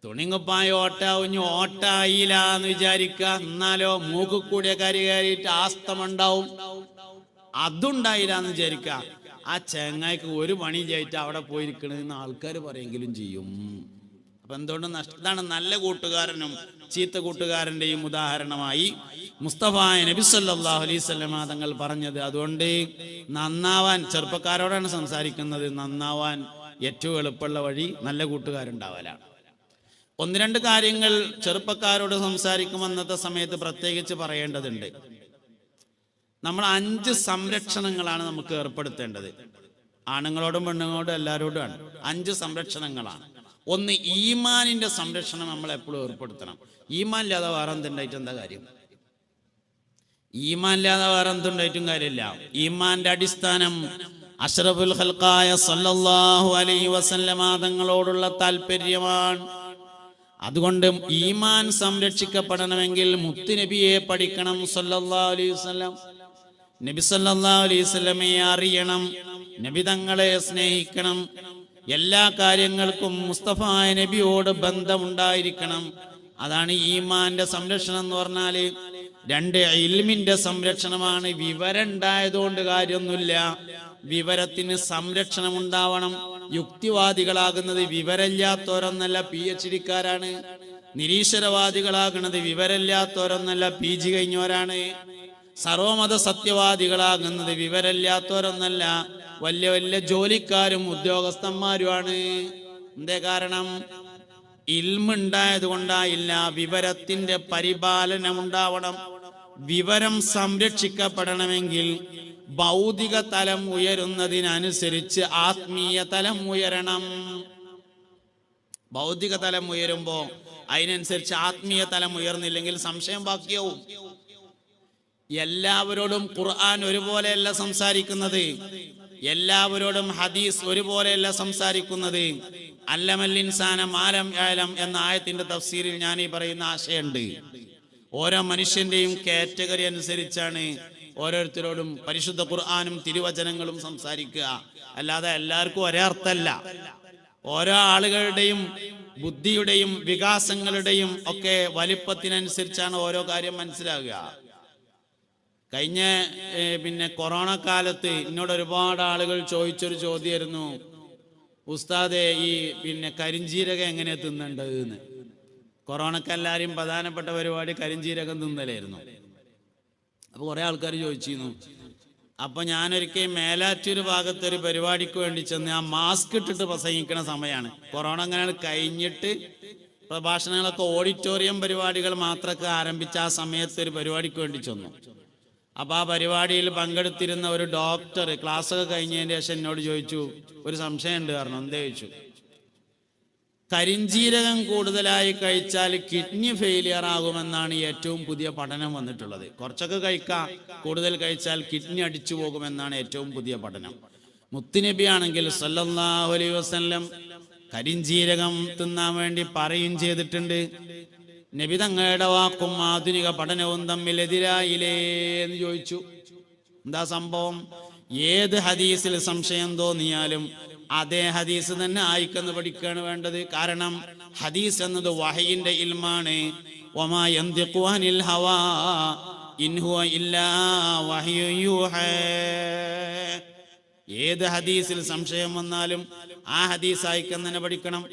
തുണിങ്കുപ്പായ ഓട്ടാവും. ഓട്ടായില്ല എന്ന് വിചാരിക്കുക, എന്നാലോ മൂക്ക് കൂടിയ കരി കയറിയിട്ട് ആസ്തമുണ്ടാവും. അതുണ്ടായില്ല എന്ന് വിചാരിക്കുക, ആ ചെങ്ങായിക്ക് ഒരു പണി ചെയ്തിട്ട് അവിടെ പോയിരിക്കണെന്ന് ആൾക്കാർ പറയെങ്കിലും ചെയ്യും. അപ്പൊ എന്തുകൊണ്ട് നഷ്ടമാണ്? നല്ല കൂട്ടുകാരനും ചീത്ത കൂട്ടുകാരന്റെയും ഉദാഹരണമായി മുസ്തഫായ നബി സല്ലല്ലാഹു അലൈഹി വസല്ലം തങ്ങൾ പറഞ്ഞത്. അതുകൊണ്ട് നന്നാവാൻ, ചെറുപ്പക്കാരോടാണ് സംസാരിക്കുന്നത്, നന്നാവാൻ ഏറ്റവും എളുപ്പമുള്ള വഴി നല്ല കൂട്ടുകാരുണ്ടാവലാണ്. 1-2 കാര്യങ്ങൾ ചെറുപ്പക്കാരോട് സംസാരിക്കുമ്പോൾ അന്നത്തെ സമയത്ത് പ്രത്യേകിച്ച് പറയേണ്ടതുണ്ട്. നമ്മൾ 5 സംരക്ഷണങ്ങളാണ് നമുക്ക് ഏർപ്പെടുത്തേണ്ടത്. ആണുങ്ങളോടും പെണ്ണുങ്ങളോടും എല്ലാവരോടുമാണ് 5 സംരക്ഷണങ്ങളാണ്. 1, ഈമാനിന്റെ സംരക്ഷണം നമ്മൾ എപ്പോഴും ഏർപ്പെടുത്തണം. ഈമാനില്ലാതെ വേറെ എന്തുണ്ടായിട്ട് എന്താ കാര്യം? ഈമാൻ ഇല്ലാതെ വേറെ എന്തുണ്ടായിട്ടും കാര്യമില്ല. ഈമാന്റെ അടിസ്ഥാനം അഷ്റഫുൽ ഖൽഖായ സല്ലല്ലാഹു അലൈഹി വസല്ലമ തങ്ങളോടുള്ള താല്പര്യമാണ്. അതുകൊണ്ട് ഈമാൻ സംരക്ഷിക്കപ്പെടണമെങ്കിൽ മുത്തുനബിയെ പഠിക്കണം സല്ലല്ലാഹു അലൈഹി വസല്ലം. നബി സല്ലല്ലാഹു അലൈഹി വസല്ലമയെ അറിയണം, നബി തങ്ങളെ സ്നേഹിക്കണം, എല്ലാ കാര്യങ്ങൾക്കും മുസ്തഫ നബിയോട് ബന്ധമുണ്ടായിരിക്കണം. അതാണ് ഈമാന്റെ സംരക്ഷണം എന്ന് പറഞ്ഞാല്. രണ്ട്, ഇൽമിന്റെ സംരക്ഷണമാണ്. വിവരം ഉണ്ടായതുകൊണ്ട് കാര്യമൊന്നുമില്ല, വിവരത്തിന് സംരക്ഷണം ഉണ്ടാവണം. യുക്തിവാദികളാകുന്നത് വിവരമില്ലാത്തവരൊന്നല്ല, PhD ക്കാരാണ്. നിരീശ്വരവാദികളാകുന്നത് വിവരമില്ലാത്തവരൊന്നല്ല, PG കഴിഞ്ഞവരാണ്. സർവമത സത്യവാദികളാകുന്നത് വിവരമില്ലാത്തവരൊന്നല്ല, വലിയ വലിയ ജോലിക്കാരും ഉദ്യോഗസ്ഥന്മാരുമാണ്. എന്തേ കാരണം? ഇൽമുണ്ടായത് കൊണ്ടായില്ല, വിവരത്തിന്റെ പരിപാലനം ഉണ്ടാവണം. വിവരം സംരക്ഷിക്കപ്പെടണമെങ്കിൽ ഭൗതിക തലം ഉയരുന്നതിനനുസരിച്ച് ആത്മീയ തലം ഉയരണം. ഭൗതിക തലം ഉയരുമ്പോ അതിനനുസരിച്ച് ആത്മീയ തലം ഉയർന്നില്ലെങ്കിൽ സംശയം ബാക്കിയാവും. എല്ലാവരോടും ഖുർആൻ ഒരുപോലെയല്ല സംസാരിക്കുന്നത്, എല്ലാവരോടും ഹദീസ് ഒരുപോലെയല്ല സംസാരിക്കുന്നത്. അല്ലമൽ ഇൻസാന മാലം യഅലം എന്ന ആയത്തിന്റെ തഫ്സീറിൽ ഞാൻ ഈ പറയുന്ന ആശയമുണ്ട്. ഓരോ മനുഷ്യന്റെയും കാറ്റഗറി അനുസരിച്ചാണ് ഓരോരുത്തരോടും പരിശുദ്ധ ഖുർആനും തിരുവചനങ്ങളും സംസാരിക്കുക. അല്ലാതെ എല്ലാവർക്കും ഒരേ അർത്ഥമല്ല. ഓരോ ആളുകളുടെയും ബുദ്ധിയുടെയും വികാസങ്ങളുടെയും ഒക്കെ വലിപ്പത്തിനനുസരിച്ചാണ് ഓരോ കാര്യം മനസ്സിലാകുക. കഴിഞ്ഞ കൊറോണ കാലത്ത് എന്നോട് ഒരുപാട് ആളുകൾ ചോദിച്ചൊരു ചോദ്യമായിരുന്നു, ഉസ്താദെ ഈ കരിഞ്ജീരകം എങ്ങനെ തിന്നേണ്ടത് എന്ന്. കൊറോണക്ക് എല്ലാവരും പ്രധാനപ്പെട്ട പരിപാടി കരിഞ്ജീരകം തിന്നലായിരുന്നു. അപ്പോൾ കുറേ ആൾക്കാർ ചോദിച്ചിരുന്നു. അപ്പോൾ ഞാനൊരിക്കൽ മേലാറ്റൂർ ഭാഗത്തൊരു പരിപാടിക്ക് വേണ്ടി ചെന്ന് ആ മാസ്ക് ഇട്ടിട്ട് പ്രസംഗിക്കുന്ന സമയമാണ്. കൊറോണ അങ്ങനെ കഴിഞ്ഞിട്ട് പ്രഭാഷണങ്ങളൊക്കെ ഓഡിറ്റോറിയം പരിപാടികൾ മാത്രമൊക്കെ ആരംഭിച്ച ആ സമയത്ത് ഒരു പരിപാടിക്ക് വേണ്ടി ചെന്നു. അപ്പോൾ ആ പരിപാടിയിൽ പങ്കെടുത്തിരുന്ന ഒരു ഡോക്ടർ ക്ലാസ്സൊക്കെ കഴിഞ്ഞതിന് ശേഷം എന്നോട് ചോദിച്ചു, ഒരു സംശയമുണ്ട് കാരണം. എന്താ ചോദിച്ചു? കരിഞ്ജീരകം കൂടുതലായി കഴിച്ചാൽ കിഡ്നി ഫെയിലിയർ ആകുമെന്നാണ് ഏറ്റവും പുതിയ പഠനം വന്നിട്ടുള്ളത്. കുറച്ചൊക്കെ കഴിക്കാം, കൂടുതൽ കഴിച്ചാൽ കിഡ്നി അടിച്ചു പോകുമെന്നാണ് ഏറ്റവും പുതിയ പഠനം. മുത്തുനബി ആണെങ്കിൽ സല്ലല്ലാഹു അലൈഹി വസല്ലം കരിഞ്ജീരകം തിന്നാൻ വേണ്ടി പറയുകയും ചെയ്തിട്ടുണ്ട്. നബി തങ്ങളുടെ വാക്കും ആധുനിക പഠനവും തമ്മിൽ എതിരായില്ലേ എന്ന് ചോദിച്ചു. എന്താ സംഭവം? ഏത് ഹദീസിൽ സംശയം തോന്നിയാലും അതേ ഹദീസ് തന്നെ ആയിക്കെന്ന് പഠിക്കുകയാണ് വേണ്ടത്. കാരണം ഹദീസ് എന്നത് വഹയിന്റെ ഇൽമാണ്. വമാ യന്തിഖു അനിൽ ഹവാ ഇൻ ഹുവ ഇല്ലാ വഹ്യു യൂഹാ. ഏത് ഹദീസിൽ സംശയം വന്നാലും ആ ഹദീസ് ആയിക്കെന്ന് തന്നെ പഠിക്കണം.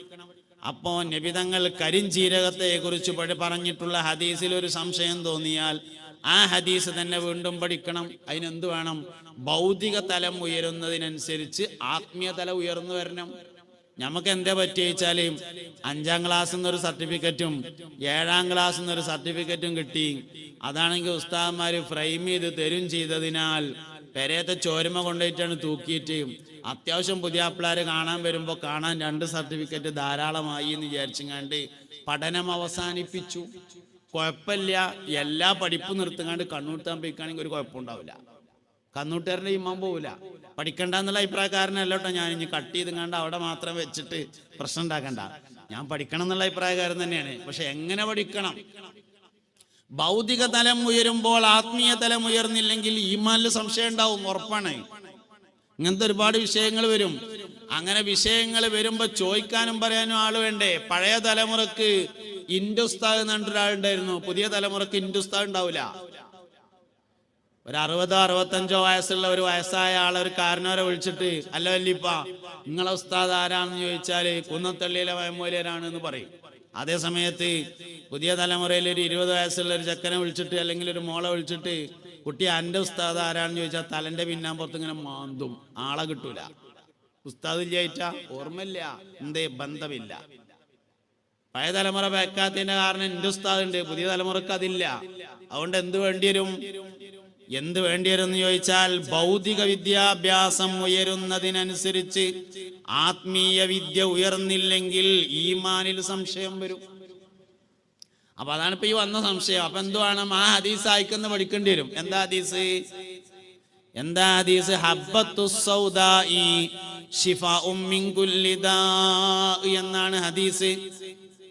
അപ്പോ നബി തങ്ങൾ കരിഞ്ജീരകത്തെ കുറിച്ച് പറഞ്ഞിട്ടുള്ള ഹദീസിൽ ഒരു സംശയം തോന്നിയാൽ ആ ഹദീസ് തന്നെ വീണ്ടും പഠിക്കണം. അതിനെന്ത് വേണം? ഭൗതിക തലം ഉയരുന്നതിനനുസരിച്ച് ആത്മീയ തലം ഉയർന്നു വരണം. നമുക്ക് എന്താ പറ്റിയെച്ചാല് 5ാം ക്ലാസ്സിൽ നിന്നൊരു സർട്ടിഫിക്കറ്റും 7ാം ക്ലാസ്സിൽ നിന്നൊരു സർട്ടിഫിക്കറ്റും കിട്ടി. അതാണെങ്കിൽ ഉസ്താദന്മാര് ഫ്രെയിം ചെയ്ത് തരും ചെയ്തതിനാൽ പെരയത്തെ ചോരുമ കൊണ്ടുപോയിട്ടാണ് തൂക്കിയിട്ട് അത്യാവശ്യം പുതിയ പിള്ളേര് കാണാൻ വരുമ്പോൾ കാണാൻ 2 സർട്ടിഫിക്കറ്റ് ധാരാളമായി എന്ന് വിചാരിച്ചങ്ങാണ്ട് പഠനം അവസാനിപ്പിച്ചു. കുഴപ്പമില്ല, എല്ലാ പഠിപ്പും നിർത്തുങ്ങാണ്ട് കണ്ണൂട്ടാൻ പോയിക്കാണെങ്കിൽ ഒരു കുഴപ്പമുണ്ടാവില്ല. കണ്ണൂട്ടുകാരൻ്റെ ഇമ്മാൻ പോവില്ല. പഠിക്കണ്ട എന്നുള്ള അഭിപ്രായക്കാരനല്ല കേട്ടോ ഞാൻ. ഇനി കട്ട് ചെയ്തുങ്ങാണ്ട് അവിടെ മാത്രം വെച്ചിട്ട് പ്രശ്നം ഉണ്ടാക്കണ്ട. ഞാൻ പഠിക്കണം എന്നുള്ള അഭിപ്രായക്കാരൻ തന്നെയാണ്. പക്ഷെ എങ്ങനെ പഠിക്കണം? ഭൗതിക തലം ഉയരുമ്പോൾ ആത്മീയ തലം ഉയർന്നില്ലെങ്കിൽ ഈമാനിൽ സംശയം ഉണ്ടാവും, ഉറപ്പാണ്. ഇങ്ങനത്തെ ഒരുപാട് വിഷയങ്ങൾ വരും. അങ്ങനെ വിഷയങ്ങൾ വരുമ്പോ ചോദിക്കാനും പറയാനും ആള് വേണ്ടേ? പഴയ തലമുറക്ക് ഇൻഡുസ്താദ് എന്ന് പറഞ്ഞൊരാളുണ്ടായിരുന്നു, പുതിയ തലമുറക്ക് ഇൻഡുസ്താദ് ഉണ്ടാവില്ല. ഒരു 60 65 വയസ്സുള്ള ഒരു വയസ്സായ ആളെ ഒരു കാരണവരെ വിളിച്ചിട്ട്, അല്ല വല്ലിപ്പ നിങ്ങളെ ഉസ്താദ് ആരാണെന്ന് ചോദിച്ചാല് കുന്നത്തള്ളിയിലെ വയമൂലരാണ് എന്ന് പറയും. അതേ സമയത്ത് പുതിയ തലമുറയിൽ ഒരു 20 വയസ്സുള്ള ഒരു ചെക്കനെ വിളിച്ചിട്ട് അല്ലെങ്കിൽ ഒരു മോളെ വിളിച്ചിട്ട്, കുട്ടി എൻ്റെ ഉസ്താദ് ആരാണെന്ന് ചോദിച്ചാൽ തലന്റെ പിന്നാമ്പുറത്ത് ഇങ്ങനെ മാന്തും. ആളെ കിട്ടൂല. ഉസ്താദ് ഇല്ലായിട്ടാ? ഓർമ്മയില്ല, എന്തേ ബന്ധമില്ല. പഴയ തലമുറ വെക്കാത്തതിന്റെ കാരണം എൻ്റെ ഉസ്താദ് ഉണ്ട്, പുതിയ തലമുറക്ക് അതില്ല. അതുകൊണ്ട് എന്ത് വേണ്ടിവരും എന്ന് ചോദിച്ചാൽ ഭൗതിക വിദ്യാഭ്യാസം ഉയരുന്നതിനനുസരിച്ച് ആത്മീയ വിദ്യ ഉയർന്നില്ലെങ്കിൽ ഈമാനിൽ സംശയം വരും. അപ്പൊ അതാണ് ഇപ്പൊ ഈ വന്ന സംശയം. അപ്പൊ എന്തുവാണ് ആ ഹദീസ് ആയിക്കെന്ന് പഠിക്കേണ്ടി വരും. എന്താ ഹദീസ്? ഹബ്ബത്തു സൗദാഇ ശിഫാഉം മിൻ കുല്ലി ദാ എന്നാണ് ഹദീസ്.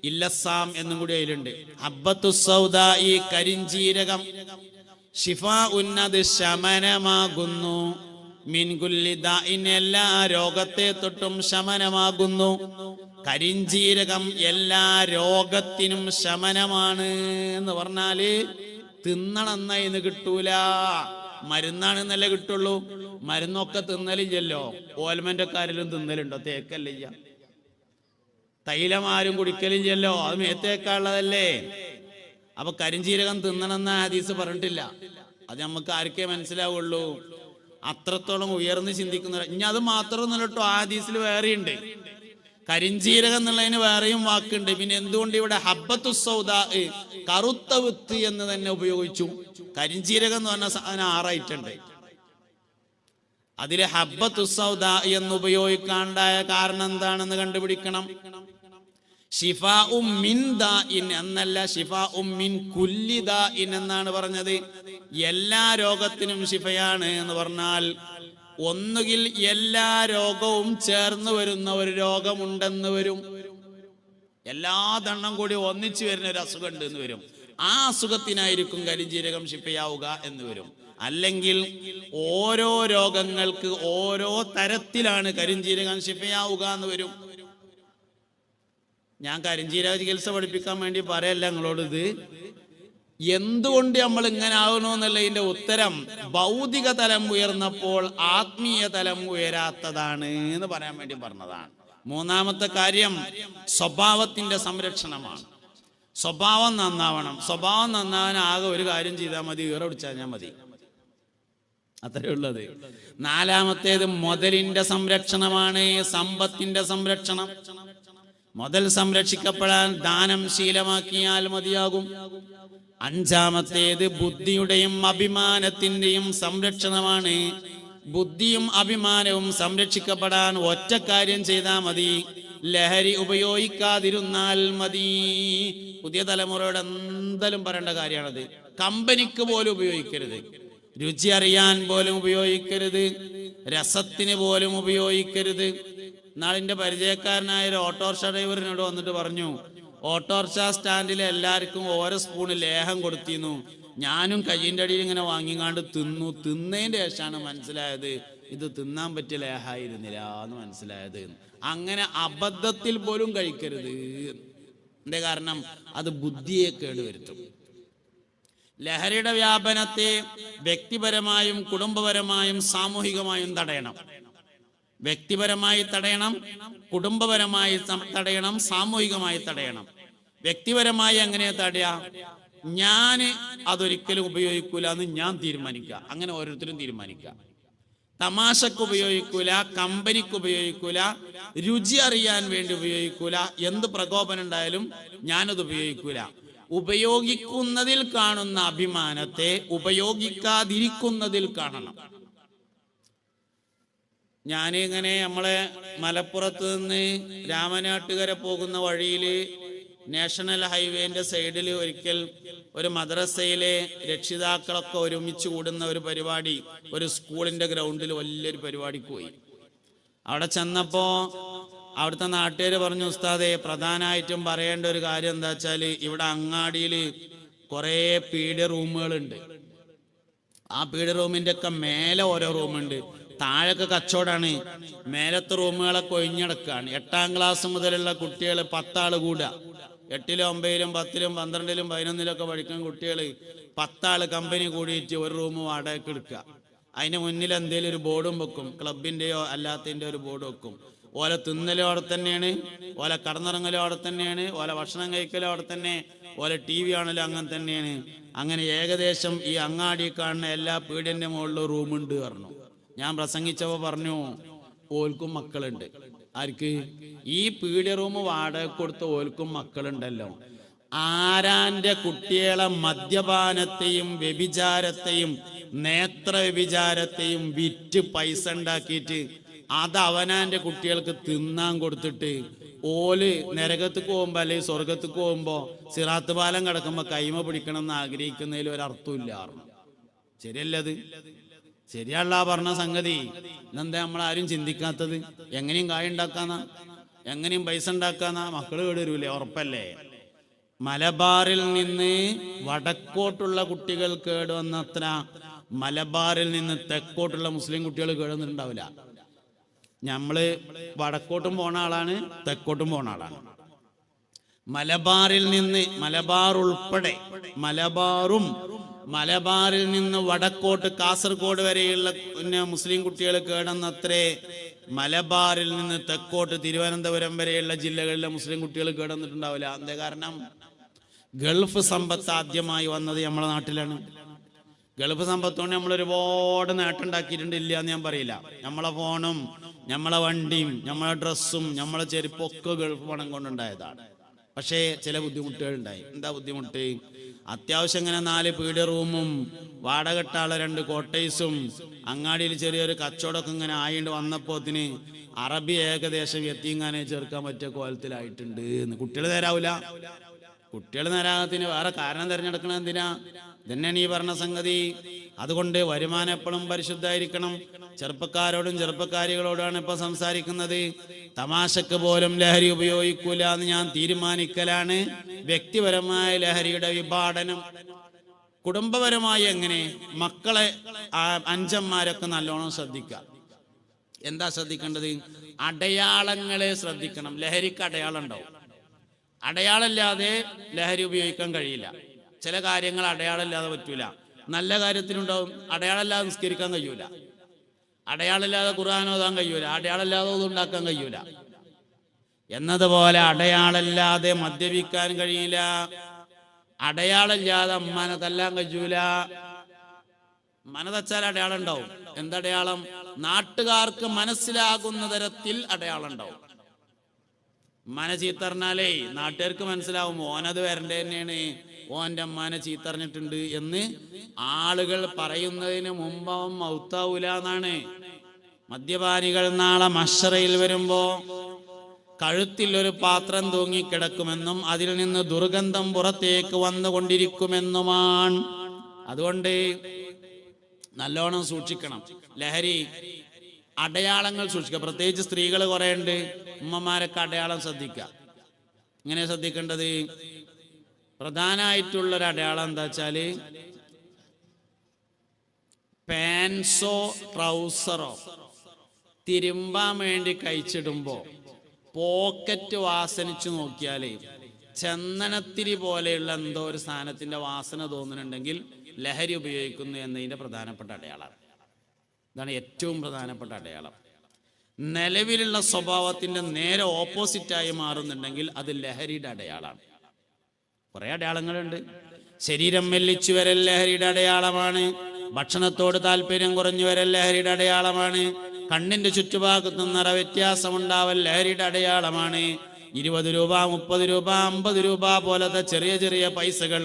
ഇല്ലസാം എന്നും കൂടി അതിലുണ്ട്. ഹബ്ബത്തു സൗദാഇ കരിഞ്ചീരകം, ശിഫാഉൻ അത് ശമനമാകുന്നു, മിൻ കുല്ലി ദാഇൻ എല്ലാ രോഗത്തെ തൊട്ടും ശമനമാകുന്നു. കരിഞ്ചീരകം എല്ലാ രോഗത്തിനും ശമനമാണ് എന്ന് പറഞ്ഞാല് തിന്നണമെന്ന് കിട്ടൂല, മരുന്നാണെന്നല്ലേ കിട്ടുള്ളൂ. മരുന്നൊക്കെ തിന്നലില്ലല്ലോ. ഓൽമെന്റ് ഒക്കെ ആരെങ്കിലും തിന്നലുണ്ടോ? തേക്കല്ല. തൈലം ആരും കുടിക്കലില്ലല്ലോ, അത് മേത്തേക്കാനുള്ളതല്ലേ. അപ്പൊ കരിഞ്ചീരകം തിന്നണമെന്ന ഹദീസ് പറഞ്ഞിട്ടില്ല. അത് നമുക്ക് ആർക്കേ മനസ്സിലാവുള്ളൂ, അത്രത്തോളം ഉയർന്ന് ചിന്തിക്കുന്ന. ഇനി അത് മാത്രമൊന്നുമല്ല കേട്ടോ, ആ ഹദീസിൽ വേറെയുണ്ട്. കരിഞ്ചീരകം എന്നുള്ളതിന് വേറെയും വാക്കുണ്ട്. പിന്നെ എന്തുകൊണ്ട് ഇവിടെ ഹബ്ബത്തു സൗദാ കറുത്ത വിത്ത് എന്ന് തന്നെ ഉപയോഗിച്ചു? കരിഞ്ചീരകം എന്ന് പറഞ്ഞ സാധനം 6 ഐറ്റമുണ്ട്. അതിലെ ഹബ്ബത്തു സൗദാ എന്ന് ഉപയോഗിക്കാണ്ടായ കാരണം എന്താണെന്ന് കണ്ടുപിടിക്കണം. ശിഫാഉം മിൻ ദാഇൻ എന്നല്ല, ശിഫാഉം മിൻ കുല്ലി ദാഇൻ എന്നാണ് പറഞ്ഞത്. എല്ലാ രോഗത്തിനും ശിഫയാണ് എന്ന് പറഞ്ഞാൽ ഒന്നുകിൽ എല്ലാ രോഗവും ചേർന്ന് വരുന്ന ഒരു രോഗമുണ്ടെന്ന് വരും, എല്ലാ ദണ്ണം കൂടി ഒന്നിച്ചു വരുന്ന ഒരു അസുഖം ഉണ്ട് എന്ന് വരും. ആ അസുഖത്തിനായിരിക്കും കരിഞ്ജീരകം ശിഫയാവുക എന്ന് വരും. അല്ലെങ്കിൽ ഓരോ രോഗങ്ങൾക്ക് ഓരോ തരത്തിലാണ് കരിഞ്ജീരകം ശിഫയാവുക എന്ന് വരും. ഞാൻ കരിഞ്ജീരക ചികിത്സ പഠിപ്പിക്കാൻ വേണ്ടി പറയല്ല നിങ്ങളോട്. ഇത് എന്തുകൊണ്ട് നമ്മൾ ഇങ്ങനെ ആകണമെന്നുള്ളതിന്റെ ഉത്തരം ഭൗതിക തലം ഉയർന്നപ്പോൾ ആത്മീയ തലം ഉയരാത്തതാണ് എന്ന് പറയാൻ വേണ്ടി പറഞ്ഞതാണ്. മൂന്നാമത്തെ കാര്യം സ്വഭാവത്തിന്റെ സംരക്ഷണമാണ്. സ്വഭാവം നന്നാവണം. സ്വഭാവം നന്നാവാൻ ആകെ ഒരു കാര്യം ചെയ്താൽ മതി, ഈറ പിടിച്ചാൽ മതി, അത്രേ ഉള്ളത്. നാലാമത്തേത് മുതലിന്റെ സംരക്ഷണമാണ്, സമ്പത്തിന്റെ സംരക്ഷണം. മുതൽ സംരക്ഷിക്കപ്പെടാൻ ദാനം ശീലമാക്കിയാൽ മതിയാകും. അഞ്ചാമത്തേത് ബുദ്ധിയുടെയും അഭിമാനത്തിന്റെയും സംരക്ഷണമാണ്. ബുദ്ധിയും അഭിമാനവും സംരക്ഷിക്കപ്പെടാൻ ഒറ്റ കാര്യം ചെയ്താൽ മതി, ലഹരി ഉപയോഗിക്കാതിരുന്നാൽ മതി. പുതിയ തലമുറയോട് എന്തായാലും പറയേണ്ട കാര്യമാണത്. കമ്പനിക്ക് പോലും ഉപയോഗിക്കരുത്, രുചി അറിയാൻ പോലും ഉപയോഗിക്കരുത്, രസത്തിന് പോലും ഉപയോഗിക്കരുത്. നാളിന്റെ പരിചയക്കാരനായ ഒരു ഓട്ടോറിക്ഷ ഡ്രൈവറിനോട് വന്നിട്ട് പറഞ്ഞു, ഓട്ടോറിക്ഷ സ്റ്റാൻഡിൽ എല്ലാവർക്കും ഓരോ സ്പൂണ് ലേഹം കൊടുത്തിരുന്നു, ഞാനും കയ്യിൻ്റെ അടിയിൽ ഇങ്ങനെ വാങ്ങിക്കാണ്ട് തിന്നു. തിന്നതിൻ്റെ ശേഷമാണ് മനസ്സിലായത് ഇത് തിന്നാൻ പറ്റിയ ലേഹായിരുന്നില്ല എന്ന് മനസ്സിലായത്. അങ്ങനെ അബദ്ധത്തിൽ പോലും കഴിക്കരുത്. എന്തേ കാരണം? അത് ബുദ്ധിയെ കേടുവരുത്തും. ലഹരിയുടെ വ്യാപനത്തെ വ്യക്തിപരമായും കുടുംബപരമായും സാമൂഹികമായും തടയണം. വ്യക്തിപരമായി തടയണം, കുടുംബപരമായി തടയണം, സാമൂഹികമായി തടയണം. വ്യക്തിപരമായി എങ്ങനെ തടയാ? ഞാൻ അതൊരിക്കലും ഉപയോഗിക്കൂല എന്ന് ഞാൻ തീരുമാനിക്കുക. അങ്ങനെ ഓരോരുത്തരും തീരുമാനിക്കുക. തമാശക്ക് ഉപയോഗിക്കൂല, കമ്പനിക്ക് ഉപയോഗിക്കൂല, രുചി അറിയാൻ വേണ്ടി ഉപയോഗിക്കൂല, എന്ത് പ്രകോപനം ഉണ്ടായാലും ഞാനത് ഉപയോഗിക്കൂല. ഉപയോഗിക്കുന്നതിൽ കാണുന്ന അഭിമാനത്തെ ഉപയോഗിക്കാതിരിക്കുന്നതിൽ കാണണം. ഞാനിങ്ങനെ നമ്മളെ മലപ്പുറത്ത് നിന്ന് രാമനാട്ടുകര പോകുന്ന വഴിയിൽ നാഷണൽ ഹൈവേന്റെ സൈഡിൽ ഒരിക്കൽ ഒരു മദ്രസയിലെ രക്ഷിതാക്കളൊക്കെ ഒരുമിച്ച് കൂടുന്ന ഒരു പരിപാടി, ഒരു സ്കൂളിന്റെ ഗ്രൗണ്ടിൽ വലിയൊരു പരിപാടിക്ക് പോയി. അവിടെ ചെന്നപ്പോ അവിടുത്തെ നാട്ടുകാർ പറഞ്ഞു, ഉസ്താദെ പ്രധാനമായിട്ടും പറയേണ്ട ഒരു കാര്യം എന്താ വെച്ചാൽ ഇവിടെ അങ്ങാടിയിൽ കുറേ പീഡിയ റൂമുകളുണ്ട്. ആ പീഡിയ റൂമിന്റെ ഒക്കെ മേലെ ഓരോ റൂമുണ്ട്, താഴൊക്കെ കച്ചവടമാണ്. മേലത്തെ റൂമുകളൊക്കെ ഒഴിഞ്ഞടക്കാണ്. 8ാം ക്ലാസ് മുതലുള്ള കുട്ടികൾ 10 ആള് കൂടുക. 8ലും 9ലും 10ലും 12ലും 11ലും ഒക്കെ പഠിക്കുന്ന കുട്ടികൾ 10 ആള് കമ്പനി കൂടിയിട്ട് ഒരു റൂം വാടകയ്ക്ക് എടുക്കുക. അതിന് മുന്നിൽ എന്തെങ്കിലും ഒരു ബോർഡും വെക്കും, ക്ലബിന്റെയോ അല്ലാത്തതിൻ്റെ ഒരു ബോർഡ് വെക്കും. ഓല തിന്നലും അവിടെ തന്നെയാണ്, ഓല കടന്നിറങ്ങലും അവിടെ തന്നെയാണ്, ഓല ഭക്ഷണം കഴിക്കലും അവിടെ തന്നെ, ഓല TV ആണല്ലോ അങ്ങനെ തന്നെയാണ്. അങ്ങനെ ഏകദേശം ഈ അങ്ങാടി കാണുന്ന എല്ലാ പീഡിയന്റെ മുകളിലും റൂമുണ്ട് പറഞ്ഞു. ഞാൻ പ്രസംഗിച്ചപ്പോൾ പറഞ്ഞു, ഓൽക്കും മക്കളുണ്ട്. ആർക്ക്? ഈ പീഡിയ റൂം വാടക കൊടുത്ത ഓൽക്കും മക്കളുണ്ടല്ലോ. ആരാന്റെ കുട്ടികളെ മദ്യപാനത്തെയും വ്യഭിചാരത്തെയും നേത്ര വ്യഭിചാരത്തെയും വിറ്റ് പൈസ ഉണ്ടാക്കിയിട്ട് അത് അവനാന്റെ കുട്ടികൾക്ക് തിന്നാൻ കൊടുത്തിട്ട് ഓല് നരകത്തേക്ക് പോകുമ്പോ അല്ലെങ്കിൽ സ്വർഗത്തേക്ക് പോകുമ്പോ സിറാത്ത് പാലം കിടക്കുമ്പോ കൈമ പിടിക്കണം എന്ന് ആഗ്രഹിക്കുന്നതിൽ ഒരർത്ഥമില്ല. ശരിയല്ലത്? ശരിയല്ല പറഞ്ഞ സംഗതി. ഇതെന്താ നമ്മളാരും ചിന്തിക്കാത്തത്? എങ്ങനെയും കായ ഉണ്ടാക്കാന്നാ, എങ്ങനെയും പൈസ ഉണ്ടാക്കാന്നാ? മക്കള് കേട് വരൂലേ? ഉറപ്പല്ലേ? മലബാറിൽ നിന്ന് വടക്കോട്ടുള്ള കുട്ടികൾ കേടുവന്നത്ര മലബാറിൽ നിന്ന് തെക്കോട്ടുള്ള മുസ്ലിം കുട്ടികൾ കേടുവന്നിട്ടുണ്ടാവില്ല. നമ്മള് വടക്കോട്ടും പോണ ആളാണ്, തെക്കോട്ടും പോണ ആളാണ്. മലബാറിൽ നിന്ന്, മലബാർ ഉൾപ്പെടെ മലബാറിൽ നിന്ന് വടക്കോട്ട് കാസർഗോഡ് വരെയുള്ള മുസ്ലിം കുട്ടികൾ കേടുന്നത്രേ മലബാറിൽ നിന്ന് തെക്കോട്ട് തിരുവനന്തപുരം വരെയുള്ള ജില്ലകളിലെ മുസ്ലിം കുട്ടികൾ കേടുവന്നിട്ടുണ്ടാവില്ല. എന്താ കാരണം? ഗൾഫ് സമ്പത്ത് ആദ്യമായി വന്നത് നമ്മളെ നാട്ടിലാണ്. ഗൾഫ് സമ്പത്തുകൊണ്ട് നമ്മൾ ഒരുപാട് നേട്ടം ഉണ്ടാക്കിയിട്ടുണ്ട്, ഇല്ല എന്ന് ഞാൻ പറയില്ല. നമ്മളെ ഫോണും നമ്മളെ വണ്ടിയും നമ്മളെ ഡ്രസ്സും നമ്മളെ ചെരുപ്പൊക്കെ ഗൾഫ് പണം കൊണ്ടുണ്ടായതാണ്. പക്ഷേ ചില ബുദ്ധിമുട്ടുകൾ ഉണ്ടായി. എന്താ ബുദ്ധിമുട്ട്? അത്യാവശ്യം ഇങ്ങനെ 4 പീഡിയ റൂമും വാടകട്ടാളെ 2 കോട്ടേഴ്സും അങ്ങാടിയിൽ ചെറിയൊരു കച്ചവടമൊക്കെ ഇങ്ങനെ ആയിട്ട് വന്നപ്പോത്തിന് അറബി ഏകദേശം എത്തിങ്ങാനെ ചേർക്കാൻ പറ്റിയ കോലത്തിലായിട്ടുണ്ട്. കുട്ടികൾ നേരാവൂല. കുട്ടികൾ നേരാകത്തിന് വേറെ കാരണം തിരഞ്ഞെടുക്കണം. എന്തിനാ? ഇതന്നെയാണ് ഈ പറഞ്ഞ സംഗതി. അതുകൊണ്ട് വരുമാനം എപ്പോഴും പരിശുദ്ധമായിരിക്കണം. ചെറുപ്പക്കാരോടും ചെറുപ്പക്കാരികളോടാണ് ഇപ്പൊ സംസാരിക്കുന്നത്. തമാശക്ക് പോലും ലഹരി ഉപയോഗിക്കൂല എന്ന് ഞാൻ തീരുമാനിക്കലാണ്. വ്യക്തിപരമായ ലഹരിയുടെ വിഭാടനം, കുടുംബപരമായി എങ്ങനെ മക്കളെ അഞ്ചന്മാരൊക്കെ നല്ലോണം ശ്രദ്ധിക്കുക. എന്താ ശ്രദ്ധിക്കേണ്ടത്? അടയാളങ്ങളെ ശ്രദ്ധിക്കണം. ലഹരിക്ക് അടയാളം ഉണ്ടാവും. അടയാളമില്ലാതെ ലഹരി ഉപയോഗിക്കാൻ കഴിയില്ല. ചില കാര്യങ്ങൾ അടയാളമില്ലാതെ പറ്റൂല. നല്ല കാര്യത്തിനുണ്ടാവും. അടയാളമില്ലാതെ നിസ്കരിക്കാൻ കഴിയൂല, അടയാളമില്ലാതെ ഖുർആൻ ഓതാൻ കഴിയൂല, അടയാളമില്ലാതെ ഒതുണ്ടാക്കാൻ കഴിയൂല. എന്നതുപോലെ അടയാളമില്ലാതെ മദ്യപിക്കാൻ കഴിയില്ല, അടയാളമില്ലാതെ അമ്മാനെ തല്ലാൻ കഴിയൂല. മനതച്ചാൽ അടയാളം ഉണ്ടാവും. എന്തടയാളം? നാട്ടുകാർക്ക് മനസ്സിലാകുന്ന തരത്തിൽ അടയാളം ഉണ്ടാവും. ഉമ്മാനെ ചീത്തറിഞ്ഞാലേ നാട്ടുകാർക്ക് മനസ്സിലാവും ഓനത് വരണ്ടേ തന്നെയാണ്, ഓൻ്റെ അമ്മാനെ ചീത്തറിഞ്ഞിട്ടുണ്ട് എന്ന് ആളുകൾ പറയുന്നതിന് മുമ്പ് അവൻ മൗത്താവൂല എന്നാണ്. മദ്യപാനികൾ നാളെ മഹ്ശറയിൽ വരുമ്പോ കഴുത്തിൽ ഒരു പാത്രം തൂങ്ങിക്കിടക്കുമെന്നും അതിൽ നിന്ന് ദുർഗന്ധം പുറത്തേക്ക് വന്നുകൊണ്ടിരിക്കുമെന്നുമാണ്. അതുകൊണ്ട് നല്ലോണം സൂക്ഷിക്കണം. ലഹരി അടയാളങ്ങൾ സൂക്ഷിക്കുക. പ്രത്യേകിച്ച് സ്ത്രീകൾ കുറെ ഉണ്ട്, ഉമ്മമാരൊക്കെ അടയാളം ശ്രദ്ധിക്കുക. ഇങ്ങനെ ശ്രദ്ധിക്കേണ്ടത് പ്രധാനമായിട്ടുള്ളൊരു അടയാളം എന്താ വെച്ചാല് പാൻസോ ട്രൗസറോ തിരുമ്പാൻ വേണ്ടി കഴിച്ചിടുമ്പോ പോക്കറ്റ് വാസനിച്ചു നോക്കിയാലേ ചന്ദനത്തിരി പോലെയുള്ള എന്തോ ഒരു സാധനത്തിന്റെ വാസന തോന്നുന്നുണ്ടെങ്കിൽ ലഹരി ഉപയോഗിക്കുന്നു എന്നതിന്റെ പ്രധാനപ്പെട്ട അടയാളമാണ്. ഇതാണ് ഏറ്റവും പ്രധാനപ്പെട്ട അടയാളം. നിലവിലുള്ള സ്വഭാവത്തിന്റെ നേരെ ഓപ്പോസിറ്റായി മാറുന്നുണ്ടെങ്കിൽ അത് ലഹരിയുടെ അടയാളമാണ്. കുറെ അടയാളങ്ങളുണ്ട്. ശരീരം മെല്ലിച്ചു വരൽ ലഹരിയുടെ അടയാളമാണ്. ഭക്ഷണത്തോട് താല്പര്യം കുറഞ്ഞു വരൽ ലഹരിയുടെ അടയാളമാണ്. കണ്ണിന്റെ ചുറ്റുഭാഗത്ത് നിറ വ്യത്യാസമുണ്ടാവൽ ലഹരിയുടെ അടയാളമാണ്. 20 രൂപ 30 രൂപ 50 രൂപ പോലത്തെ ചെറിയ ചെറിയ പൈസകൾ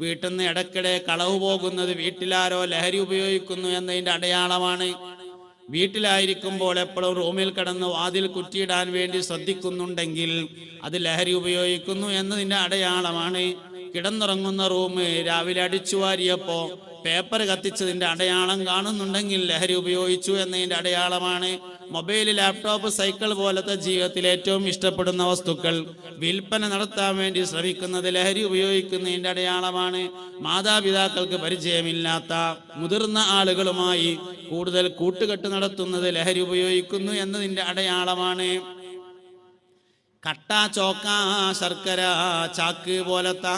വീട്ടിൽ നിന്ന് ഇടയ്ക്കിടെ കളവ് പോകുന്നത് വീട്ടിലാരോ ലഹരി ഉപയോഗിക്കുന്നു എന്നതിന്റെ അടയാളമാണ്. വീട്ടിലായിരിക്കുമ്പോൾ എപ്പോഴും റൂമിൽ കിടന്ന് വാതിൽ കുറ്റിയിടാൻ വേണ്ടി ശ്രദ്ധിക്കുന്നുണ്ടെങ്കിൽ അത് ലഹരി ഉപയോഗിക്കുന്നു എന്നതിന്റെ അടയാളമാണ്. കിടന്നുറങ്ങുന്ന റൂം രാവിലെ അടിച്ചു വാരിയപ്പോ പേപ്പർ കത്തിച്ചതിന്റെ അടയാളം കാണുന്നുണ്ടെങ്കിൽ ലഹരി ഉപയോഗിച്ചു എന്നതിന്റെ അടയാളമാണ്. മൊബൈൽ, ലാപ്ടോപ്പ്, സൈക്കിൾ പോലത്തെ ജീവിതത്തിൽ ഏറ്റവും ഇഷ്ടപ്പെടുന്ന വസ്തുക്കൾ വിൽപ്പന നടത്താൻ വേണ്ടി ശ്രമിക്കുന്നത് ലഹരി ഉപയോഗിക്കുന്നതിന്റെ അടയാളമാണ്. മാതാപിതാക്കൾക്ക് പരിചയമില്ലാത്ത മുതിർന്ന ആളുകളുമായി കൂടുതൽ കൂട്ടുകെട്ട് നടത്തുന്നത് ലഹരി ഉപയോഗിക്കുന്നു എന്നതിന്റെ അടയാളമാണ്. കട്ട, ചോക്ക, ശർക്കര, ചാക്ക് പോലത്തെ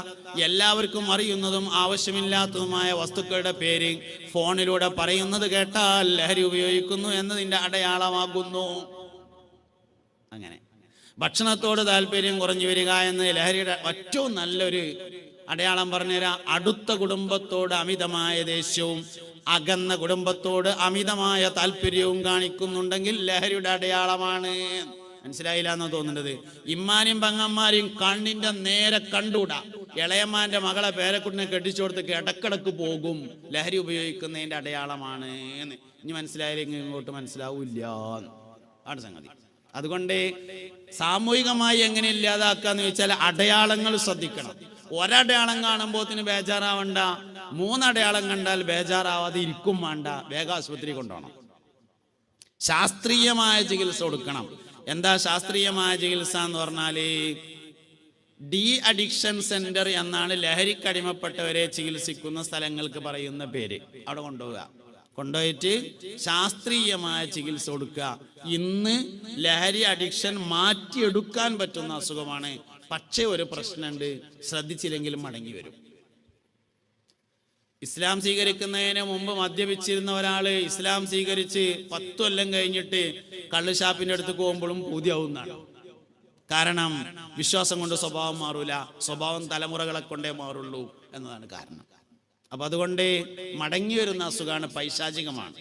എല്ലാവർക്കും അറിയുന്നതും ആവശ്യമില്ലാത്തതുമായ വസ്തുക്കളുടെ പേര് ഫോണിലൂടെ പറയുന്നത് കേട്ടാൽ ലഹരി ഉപയോഗിക്കുന്നു എന്നതിന്റെ അടയാളമാകുന്നു. അങ്ങനെ ഭക്ഷണത്തോട് താല്പര്യം കുറഞ്ഞു വരിക എന്ന ലഹരിയുടെ ഏറ്റവും നല്ലൊരു അടയാളം പറഞ്ഞുതരാം. അടുത്ത കുടുംബത്തോട് അമിതമായ ദേഷ്യവും അകന്ന കുടുംബത്തോട് അമിതമായ താല്പര്യവും കാണിക്കുന്നുണ്ടെങ്കിൽ ലഹരിയുടെ അടയാളമാണ്. മനസ്സിലായില്ല എന്നോ തോന്നുന്നത്? ഇമ്മാനും പങ്ങന്മാരെയും കണ്ണിന്റെ നേരെ കണ്ടൂടാ. ഇളയമ്മാന്റെ മകളെ പേരക്കുട്ടിനെ കെട്ടിച്ചു കൊടുത്ത് ഇടക്കിടക്ക് പോകും, ലഹരി ഉപയോഗിക്കുന്നതിന്റെ അടയാളമാണ് എന്ന്. ഇനി മനസ്സിലായില്ലെങ്കിൽ ഇങ്ങോട്ട് മനസ്സിലാവൂല്ല ആണ് സംഗതി. അതുകൊണ്ട് സാമൂഹികമായി എങ്ങനെ ഇല്ലാതാക്കാന്ന് ചോദിച്ചാൽ അടയാളങ്ങൾ ശ്രദ്ധിക്കണം. ഒരടയാളം കാണുമ്പോത്തിന് ബേജാറാവണ്ട, 3 അടയാളം കണ്ടാൽ ബേജാറാവാതെ ഇരിക്കും വേണ്ട, വേഗം ആശുപത്രി കൊണ്ടുപോകണം. ശാസ്ത്രീയമായ ചികിത്സ കൊടുക്കണം. എന്താ ശാസ്ത്രീയമായ ചികിത്സ എന്ന് പറഞ്ഞാല് ഡി അഡിക്ഷൻ സെന്റർ എന്നാണ് ലഹരിക്കടിമപ്പെട്ടവരെ ചികിത്സിക്കുന്ന സ്ഥലങ്ങൾക്ക് പറയുന്ന പേര്. അവിടെ കൊണ്ടുപോയിട്ട് ശാസ്ത്രീയമായ ചികിത്സ കൊടുക്കുക. ഇന്ന് ലഹരി അഡിക്ഷൻ മാറ്റിയെടുക്കാൻ പറ്റുന്ന അസുഖമാണ്. പക്ഷേ ഒരു പ്രശ്നമുണ്ട്, ശ്രദ്ധിച്ചില്ലെങ്കിലും മടങ്ങി വരും. ഇസ്ലാം സ്വീകരിക്കുന്നതിന് മുമ്പ് മദ്യപിച്ചിരുന്ന ഒരാള് ഇസ്ലാം സ്വീകരിച്ച് 10 കൊല്ലം കഴിഞ്ഞിട്ട് കള്ളുഷാപ്പിന്റെ അടുത്ത് പോകുമ്പോഴും പൂതിയാവുന്നതാണ്. കാരണം വിശ്വാസം കൊണ്ട് സ്വഭാവം മാറൂല, സ്വഭാവം തലമുറകളെ കൊണ്ടേ മാറുള്ളൂ എന്നതാണ് കാരണം. അപ്പൊ അതുകൊണ്ട് മടങ്ങി വരുന്ന അസുഖമാണ്, പൈശാചികമാണ്.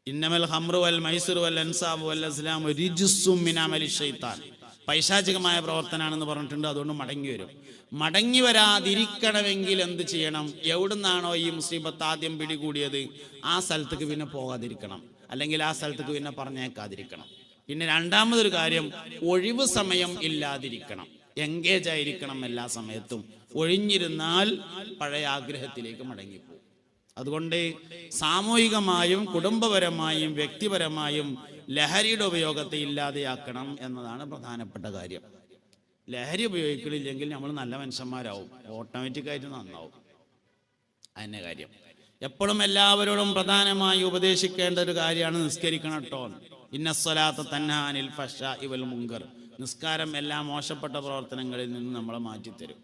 ഇന്നമൽ ഹംറു വൽ മൈസിറു വൽ അൻസാബു വൽ അസ്ലാമു റിജ്സും മിൻ അമലി ശൈത്താൻ, പൈശാചികമായ പ്രവർത്തനമാണെന്ന് പറഞ്ഞിട്ടുണ്ട്. അതുകൊണ്ട് മടങ്ങി വരും. മടങ്ങി വരാതിരിക്കണമെങ്കിൽ എന്ത് ചെയ്യണം? എവിടുന്നാണോ ഈ മുസീബത്ത് ആദ്യം പിടികൂടിയത് ആ സ്ഥലത്തേക്ക് പിന്നെ പോകാതിരിക്കണം, അല്ലെങ്കിൽ ആ സ്ഥലത്തേക്ക് പിന്നെ പറഞ്ഞേക്കാതിരിക്കണം. പിന്നെ രണ്ടാമതൊരു കാര്യം, ഒഴിവ് സമയം ഇല്ലാതിരിക്കണം, എൻഗേജ് ആയിരിക്കണം എല്ലാ സമയത്തും. ഒഴിഞ്ഞിരുന്നാൽ പഴയ ആഗ്രഹത്തിലേക്ക് മടങ്ങിപ്പോകും. അതുകൊണ്ട് സാമൂഹികമായും കുടുംബപരമായും വ്യക്തിപരമായും ലഹരിയുടെ ഉപയോഗത്തെ ഇല്ലാതെയാക്കണം എന്നതാണ് പ്രധാനപ്പെട്ട കാര്യം. ലഹരി ഉപയോഗിക്കണില്ലെങ്കിൽ നമ്മൾ നല്ല മനുഷ്യന്മാരാവും, ഓട്ടോമാറ്റിക്കായിട്ട് നന്നാവും. അതിൻ്റെ കാര്യം എപ്പോഴും എല്ലാവരോടും പ്രധാനമായി ഉപദേശിക്കേണ്ട ഒരു കാര്യമാണ് നിസ്കരിക്കണം കേട്ടോ. ഇന്നസ്സലാത്ത തൻഹാ അനിൽ ഫഹ്ശാഇ വൽ മുൻകർ, നിസ്കാരം എല്ലാ മോശപ്പെട്ട പ്രവർത്തനങ്ങളിൽ നിന്ന് നമ്മളെ മാറ്റിത്തരും.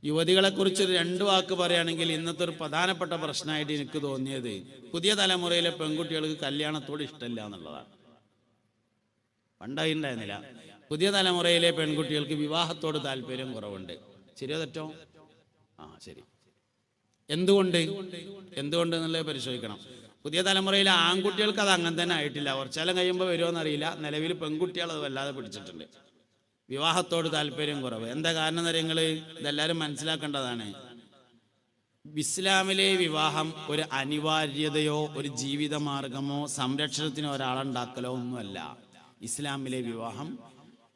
യുവതികളെ കുറിച്ച് 2 വാക്ക് പറയുകയാണെങ്കിൽ ഇന്നത്തെ ഒരു പ്രധാനപ്പെട്ട പ്രശ്നമായിട്ട് എനിക്ക് തോന്നിയത് പുതിയ തലമുറയിലെ പെൺകുട്ടികൾക്ക് കല്യാണത്തോട് ഇഷ്ടമില്ല എന്നുള്ളതാണ്. പണ്ടായി ഉണ്ടായിരുന്നില്ല. പുതിയ തലമുറയിലെ പെൺകുട്ടികൾക്ക് വിവാഹത്തോട് താല്പര്യം കുറവുണ്ട്. ശരിയോ തെറ്റോ? ശരി. എന്തുകൊണ്ട് എന്നുള്ളത് പരിശോധിക്കണം. പുതിയ തലമുറയിലെ ആൺകുട്ടികൾക്ക് അത് അങ്ങനെ തന്നെ ആയിട്ടില്ല. കുറച്ചാലും കഴിയുമ്പോൾ വരുമോയെന്നറിയില്ല. നിലവിൽ പെൺകുട്ടികൾ അത് വല്ലാതെ പിടിച്ചിട്ടുണ്ട്. വിവാഹത്തോട് താല്പര്യം കുറവ്. എന്താ കാരണം എന്നറിയങ്ങൾ? ഇതെല്ലാവരും മനസ്സിലാക്കേണ്ടതാണ്. ഇസ്ലാമിലെ വിവാഹം ഒരു അനിവാര്യതയോ ഒരു ജീവിതമാർഗമോ സംരക്ഷണത്തിനോ ഒരാളുണ്ടാക്കലോ ഒന്നുമല്ല. ഇസ്ലാമിലെ വിവാഹം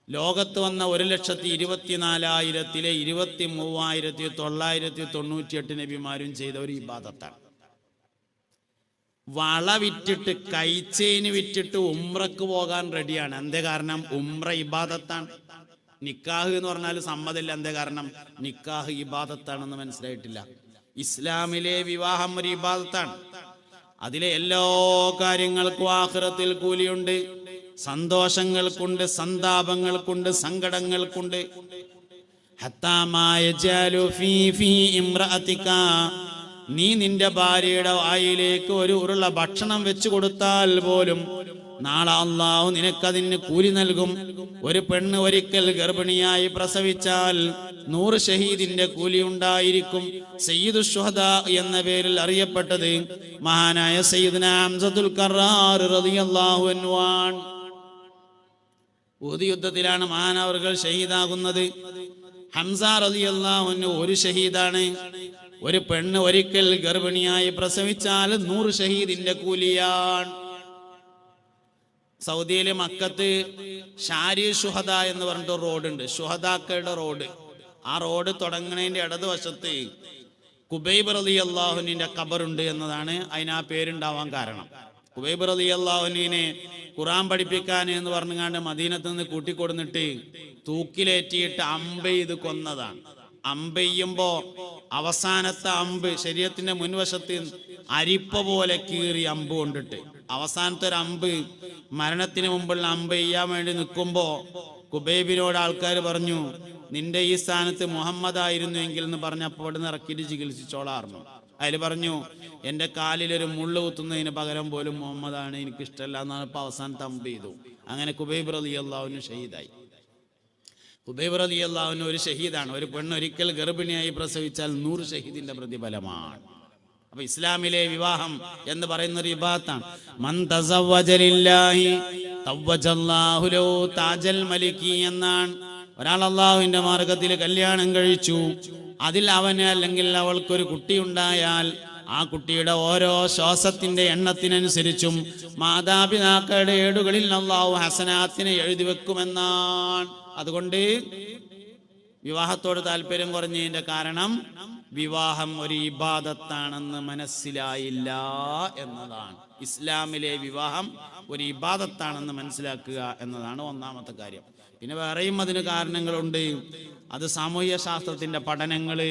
ലോകത്ത് വന്ന 1,24,000-ലെ 23,998 നബിമാരും ചെയ്ത ഒരു ഇബാദത്താണ്. വള വിറ്റിട്ട് കൈച്ചേന് വിറ്റിട്ട് ഉംറക്ക് പോകാൻ റെഡിയാണ്. എന്തേ കാരണം? ഉംറ ഇബാദത്താണ്. നിക്കാഹ് എന്ന് പറഞ്ഞാൽ സമ്മതമില്ല. എന്തേ കാരണം? നിക്കാഹ് ഇബാദത്താണെന്ന് മനസ്സിലായിട്ടില്ല. ഇസ്ലാമിലെ വിവാഹം ഒരു ഇബാദത്താണ്. അതിലെ എല്ലാ കാര്യങ്ങൾക്കും ആഖിറത്തിൽ കൂലിയുണ്ട്. സന്തോഷങ്ങൾക്കുണ്ട്, സന്താപങ്ങൾക്കുണ്ട്, സങ്കടങ്ങൾക്കുണ്ട്. നീ നിന്റെ ഭാര്യയുടെ വായിലേക്ക് ഒരു ഉരുള ഭക്ഷണം വെച്ചു കൊടുത്താൽ പോലും നാളെ അല്ലാഹു നിനക്കതിന് കൂലി നൽകും. ഒരു പെണ്ണ് ഒരിക്കൽ ഗർഭിണിയായി പ്രസവിച്ചാൽ 100 ഷഹീദിന്റെ കൂലി ഉണ്ടായിരിക്കും. സയ്യിദു ശുഹദാ എന്ന പേരിൽ അറിയപ്പെട്ടത് മഹാനായ സയ്യിദ്ന ഹംസത്തുൽ കറാർ റളിയല്ലാഹു അൻഹു. ഉഹദ് യുദ്ധത്തിലാണ് മഹാനവർകൾ ഷഹീദാകുന്നത്. ഹംസ റളിയല്ലാഹു അൻഹു ഒരു ഷഹീദാണ്. ഒരു പെണ്ണ് ഒരിക്കൽ ഗർഭിണിയായി പ്രസവിച്ചാൽ 100 ഷഹീദിന്റെ കൂലിയാണ്. സൗദിയിലെ മക്കത്ത് ഷാരി ഷുഹദ എന്ന് പറഞ്ഞിട്ട് റോഡുണ്ട്, ഷുഹദാക്കളുടെ റോഡ്. ആ റോഡ് തുടങ്ങുന്നതിന്റെ ഇടതുവശത്ത് ഖുബൈബ് റളിയല്ലാഹുവിന്റെ ഖബറുണ്ട് എന്നതാണ് അതിന് ആ പേരുണ്ടാവാൻ കാരണം. ഖുബൈബ് റളിയല്ലാഹുവിനെ ഖുർആൻ പഠിപ്പിക്കാൻ എന്ന് പറഞ്ഞുകൊണ്ട് മദീനത്ത് നിന്ന് കൂട്ടിക്കൊടുന്നിട്ട് തൂക്കിലേറ്റിയിട്ട് അമ്പെയ്ത് കൊന്നതാണ്. അമ്പെയ്യുമ്പോ അവസാനത്തെ അമ്പ് ശരീരത്തിന്റെ മുൻവശത്ത് അരിപ്പ പോലെ കീറി അമ്പ് കൊണ്ടിട്ട് അവസാനത്തെ ഒരു അമ്പ് മരണത്തിന് മുമ്പുള്ള അമ്പ് ചെയ്യാൻ വേണ്ടി നിൽക്കുമ്പോ ഖുബൈബിനോട് ആൾക്കാർ പറഞ്ഞു, നിന്റെ ഈ സ്ഥാനത്ത് മുഹമ്മദ് ആയിരുന്നു എങ്കിൽ എന്ന് പറഞ്ഞപ്പോൾ അവിടെ നിന്ന് ഇറക്കിയിട്ട് ചികിത്സിച്ചോളാർന്നു. അതിൽ പറഞ്ഞു, എന്റെ കാലിലൊരു മുള്ളു കുത്തുന്നതിന് പകരം പോലും മുഹമ്മദാണ് എനിക്കിഷ്ടമല്ല എന്നാണ്. ഇപ്പൊ അവസാനത്തെ അമ്പ് ചെയ്തു. അങ്ങനെ ഖുബൈബ് റളിയല്ലാഹു ഷഹീദായി. ഖുബൈബ് റളിയല്ലാഹു ഒരു ഷഹീദാണ്. ഒരു പെണ്ണ് ഒരിക്കൽ ഗർഭിണിയായി പ്രസവിച്ചാൽ 100 ഷഹീദിന്റെ പ്രതിഫലമാണ്. അപ്പൊ ഇസ്ലാമിലെ വിവാഹം എന്ന് പറയുന്ന ഒരു ഇബാദത്താണ്. മൻ തസവ്വജ ലില്ലാഹി തവ്വജല്ലാഹു ലഹു താജൽ മലിക്കി എന്നാണ്. ഒരാൾ അല്ലാഹുവിന്റെ മാർഗത്തിൽ കല്യാണം കഴിച്ചു, അതിൽ അവന് അല്ലെങ്കിൽ അവൾക്കൊരു കുട്ടിയുണ്ടായാൽ ആ കുട്ടിയുടെ ഓരോ ശ്വാസത്തിന്റെ എണ്ണത്തിനനുസരിച്ചും മാതാപിതാക്കളുടെ ഏടുകളിൽ അല്ലാഹു ഹസനാത്തിനെ എഴുതി വെക്കുമെന്നാണ്. അതുകൊണ്ട് വിവാഹത്തോട് താല്പര്യം കുറഞ്ഞതിന്റെ കാരണം വിവാഹം ഒരു ഇബാദത്താണെന്ന് മനസ്സിലായില്ല എന്നതാണ്. ഇസ്ലാമിലെ വിവാഹം ഒരു ഇബാദത്താണെന്ന് മനസ്സിലാക്കുക എന്നതാണ് ഒന്നാമത്തെ കാര്യം. പിന്നെ വേറെയും അതിന് കാരണങ്ങളുണ്ട്. അത് സാമൂഹ്യ ശാസ്ത്രത്തിന്റെ പഠനങ്ങള്,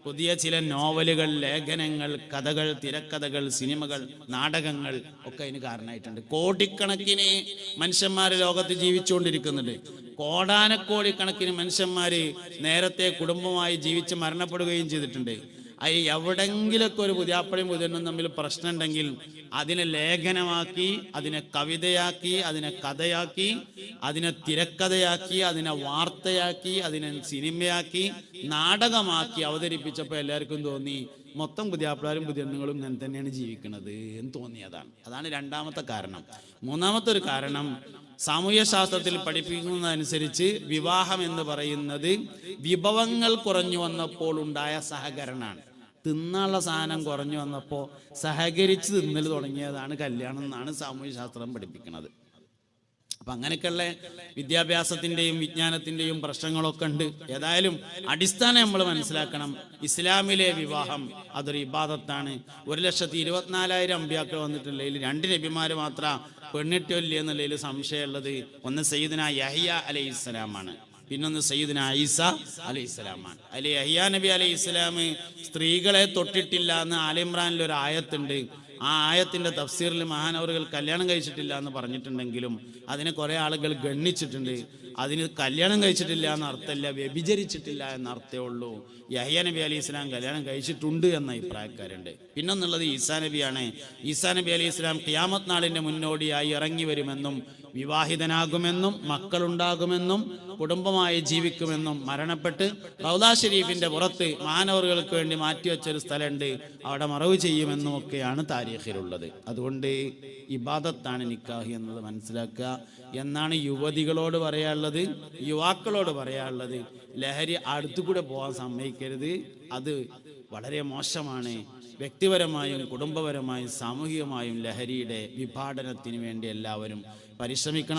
പുതിയ ചില നോവലുകൾ, ലേഖനങ്ങൾ, കഥകൾ, തിരക്കഥകൾ, സിനിമകൾ, നാടകങ്ങൾ ഒക്കെ അതിന് കാരണമായിട്ടുണ്ട്. കോടിക്കണക്കിന് മനുഷ്യന്മാർ ലോകത്ത് ജീവിച്ചുകൊണ്ടിരിക്കുന്നുണ്ട്. കോടാനക്കോടിക്കണക്കിന് മനുഷ്യന്മാര് നേരത്തെ കുടുംബമായി ജീവിച്ച് മരണപ്പെടുകയും ചെയ്തിട്ടുണ്ട്. എവിടെങ്കിലൊക്കെ ഒരു പുതിയാപ്പളിയും പുതിയനും തമ്മിൽ പ്രശ്നം ഉണ്ടെങ്കിൽ അതിനെ ലേഖനമാക്കി, അതിനെ കവിതയാക്കി, അതിനെ കഥയാക്കി, അതിനെ തിരക്കഥയാക്കി, അതിനെ വാർത്തയാക്കി, അതിനെ സിനിമയാക്കി, നാടകമാക്കി അവതരിപ്പിച്ചപ്പോൾ എല്ലാവർക്കും തോന്നി മൊത്തം പുതിയാപ്പിളാരും പുതിയണ്ണുങ്ങളും ഇങ്ങനെ തന്നെയാണ് ജീവിക്കുന്നത് എന്ന് തോന്നിയതാണ്. അതാണ് രണ്ടാമത്തെ കാരണം. മൂന്നാമത്തെ ഒരു കാരണം, സാമൂഹ്യ ശാസ്ത്രത്തിൽ പഠിപ്പിക്കുന്നതനുസരിച്ച് വിവാഹം എന്ന് പറയുന്നത് വിഭവങ്ങൾ കുറഞ്ഞു വന്നപ്പോൾ ഉണ്ടായ സഹകരണമാണ്. തിന്നാനുള്ള സാധനം കുറഞ്ഞു വന്നപ്പോൾ സഹകരിച്ച് തിന്നൽ തുടങ്ങിയതാണ് കല്യാണം എന്നാണ് സാമൂഹ്യ ശാസ്ത്രം പഠിപ്പിക്കുന്നത്. അപ്പം അങ്ങനെയൊക്കെയുള്ള വിദ്യാഭ്യാസത്തിൻ്റെയും വിജ്ഞാനത്തിൻ്റെയും പ്രശ്നങ്ങളൊക്കെ ഉണ്ട്. ഏതായാലും അടിസ്ഥാനം നമ്മൾ മനസ്സിലാക്കണം, ഇസ്ലാമിലെ വിവാഹം അതൊരു ഇബാദത്താണ്. 1,24,000 അമ്പിയാക്കൾ വന്നിട്ടുള്ളതിൽ 2 നബിമാർ മാത്രം പെണ്ണിട്ടില്ല എന്നുള്ളതിൽ സംശയമുള്ളത്. ഒന്ന് സയ്യിദുനാ യഹ്യ അലൈഹിസ്സലാമാണ്, പിന്നൊന്ന് സയ്യിദുനാ ഈസ അലൈഹിസ്സലാമാണ്. അതിൽ യഹ്യ നബി അലൈഹിസ്സലാം സ്ത്രീകളെ തൊട്ടിട്ടില്ല എന്ന് ആല ഇമ്രാനിൽ ഒരു ആയത്തുണ്ട്. ആ ആയത്തിന്റെ തഫ്സീറിൽ മഹാനവറുകൾ കല്യാണം കഴിച്ചിട്ടില്ല എന്ന് പറഞ്ഞിട്ടുണ്ടെങ്കിലും അതിനെ കുറെ ആളുകൾ ഗണ്ണിച്ചിട്ടുണ്ട്. അതിന് കല്യാണം കഴിച്ചിട്ടില്ല എന്ന അർത്ഥമല്ല, വ്യഭിചരിച്ചിട്ടില്ല എന്ന അർത്ഥമേ ഉള്ളൂ. യഹ്യ നബി അലൈഹി ഇസ്ലാം കല്യാണം കഴിച്ചിട്ടുണ്ട് എന്ന അഭിപ്രായക്കാരുണ്ട്. പിന്നൊന്നുള്ളത് ഈസാ നബിയാണ്. ഈസാ നബി അലൈഹി ഇസ്ലാം ഖിയാമത്ത് നാളിന്റെ മുന്നോടിയായി ഇറങ്ങി വരുമെന്നും വിവാഹിതനാകുമെന്നും മക്കളുണ്ടാകുമെന്നും കുടുംബമായി ജീവിക്കുമെന്നും മരണപ്പെട്ട് റൗദ ഷരീഫിന്റെ പുറത്ത് മാനവറുകൾക്ക് വേണ്ടി മാറ്റിവെച്ചൊരു സ്ഥലമുണ്ട്, അവിടെ മറവ് ചെയ്യുമെന്നും ഒക്കെയാണ് താരീഖിലുള്ളത്. അതുകൊണ്ട് ഇബാദത്താണ് നിക്കാഹ് എന്നത് മനസ്സിലാക്കുക എന്നാണ് യുവതികളോട് പറയാനുള്ളത്. യുവാക്കളോട് പറയാനുള്ളത്, ലഹരി അടുത്തുകൂടെ പോകാൻ സമ്മതിക്കരുത്. അത് വളരെ മോശമാണ്. വ്യക്തിപരമായും കുടുംബപരമായും സാമൂഹികമായും ലഹരിയുടെ വിഭാടനത്തിന് വേണ്ടി എല്ലാവരും പരിശ്രമിക്കണം.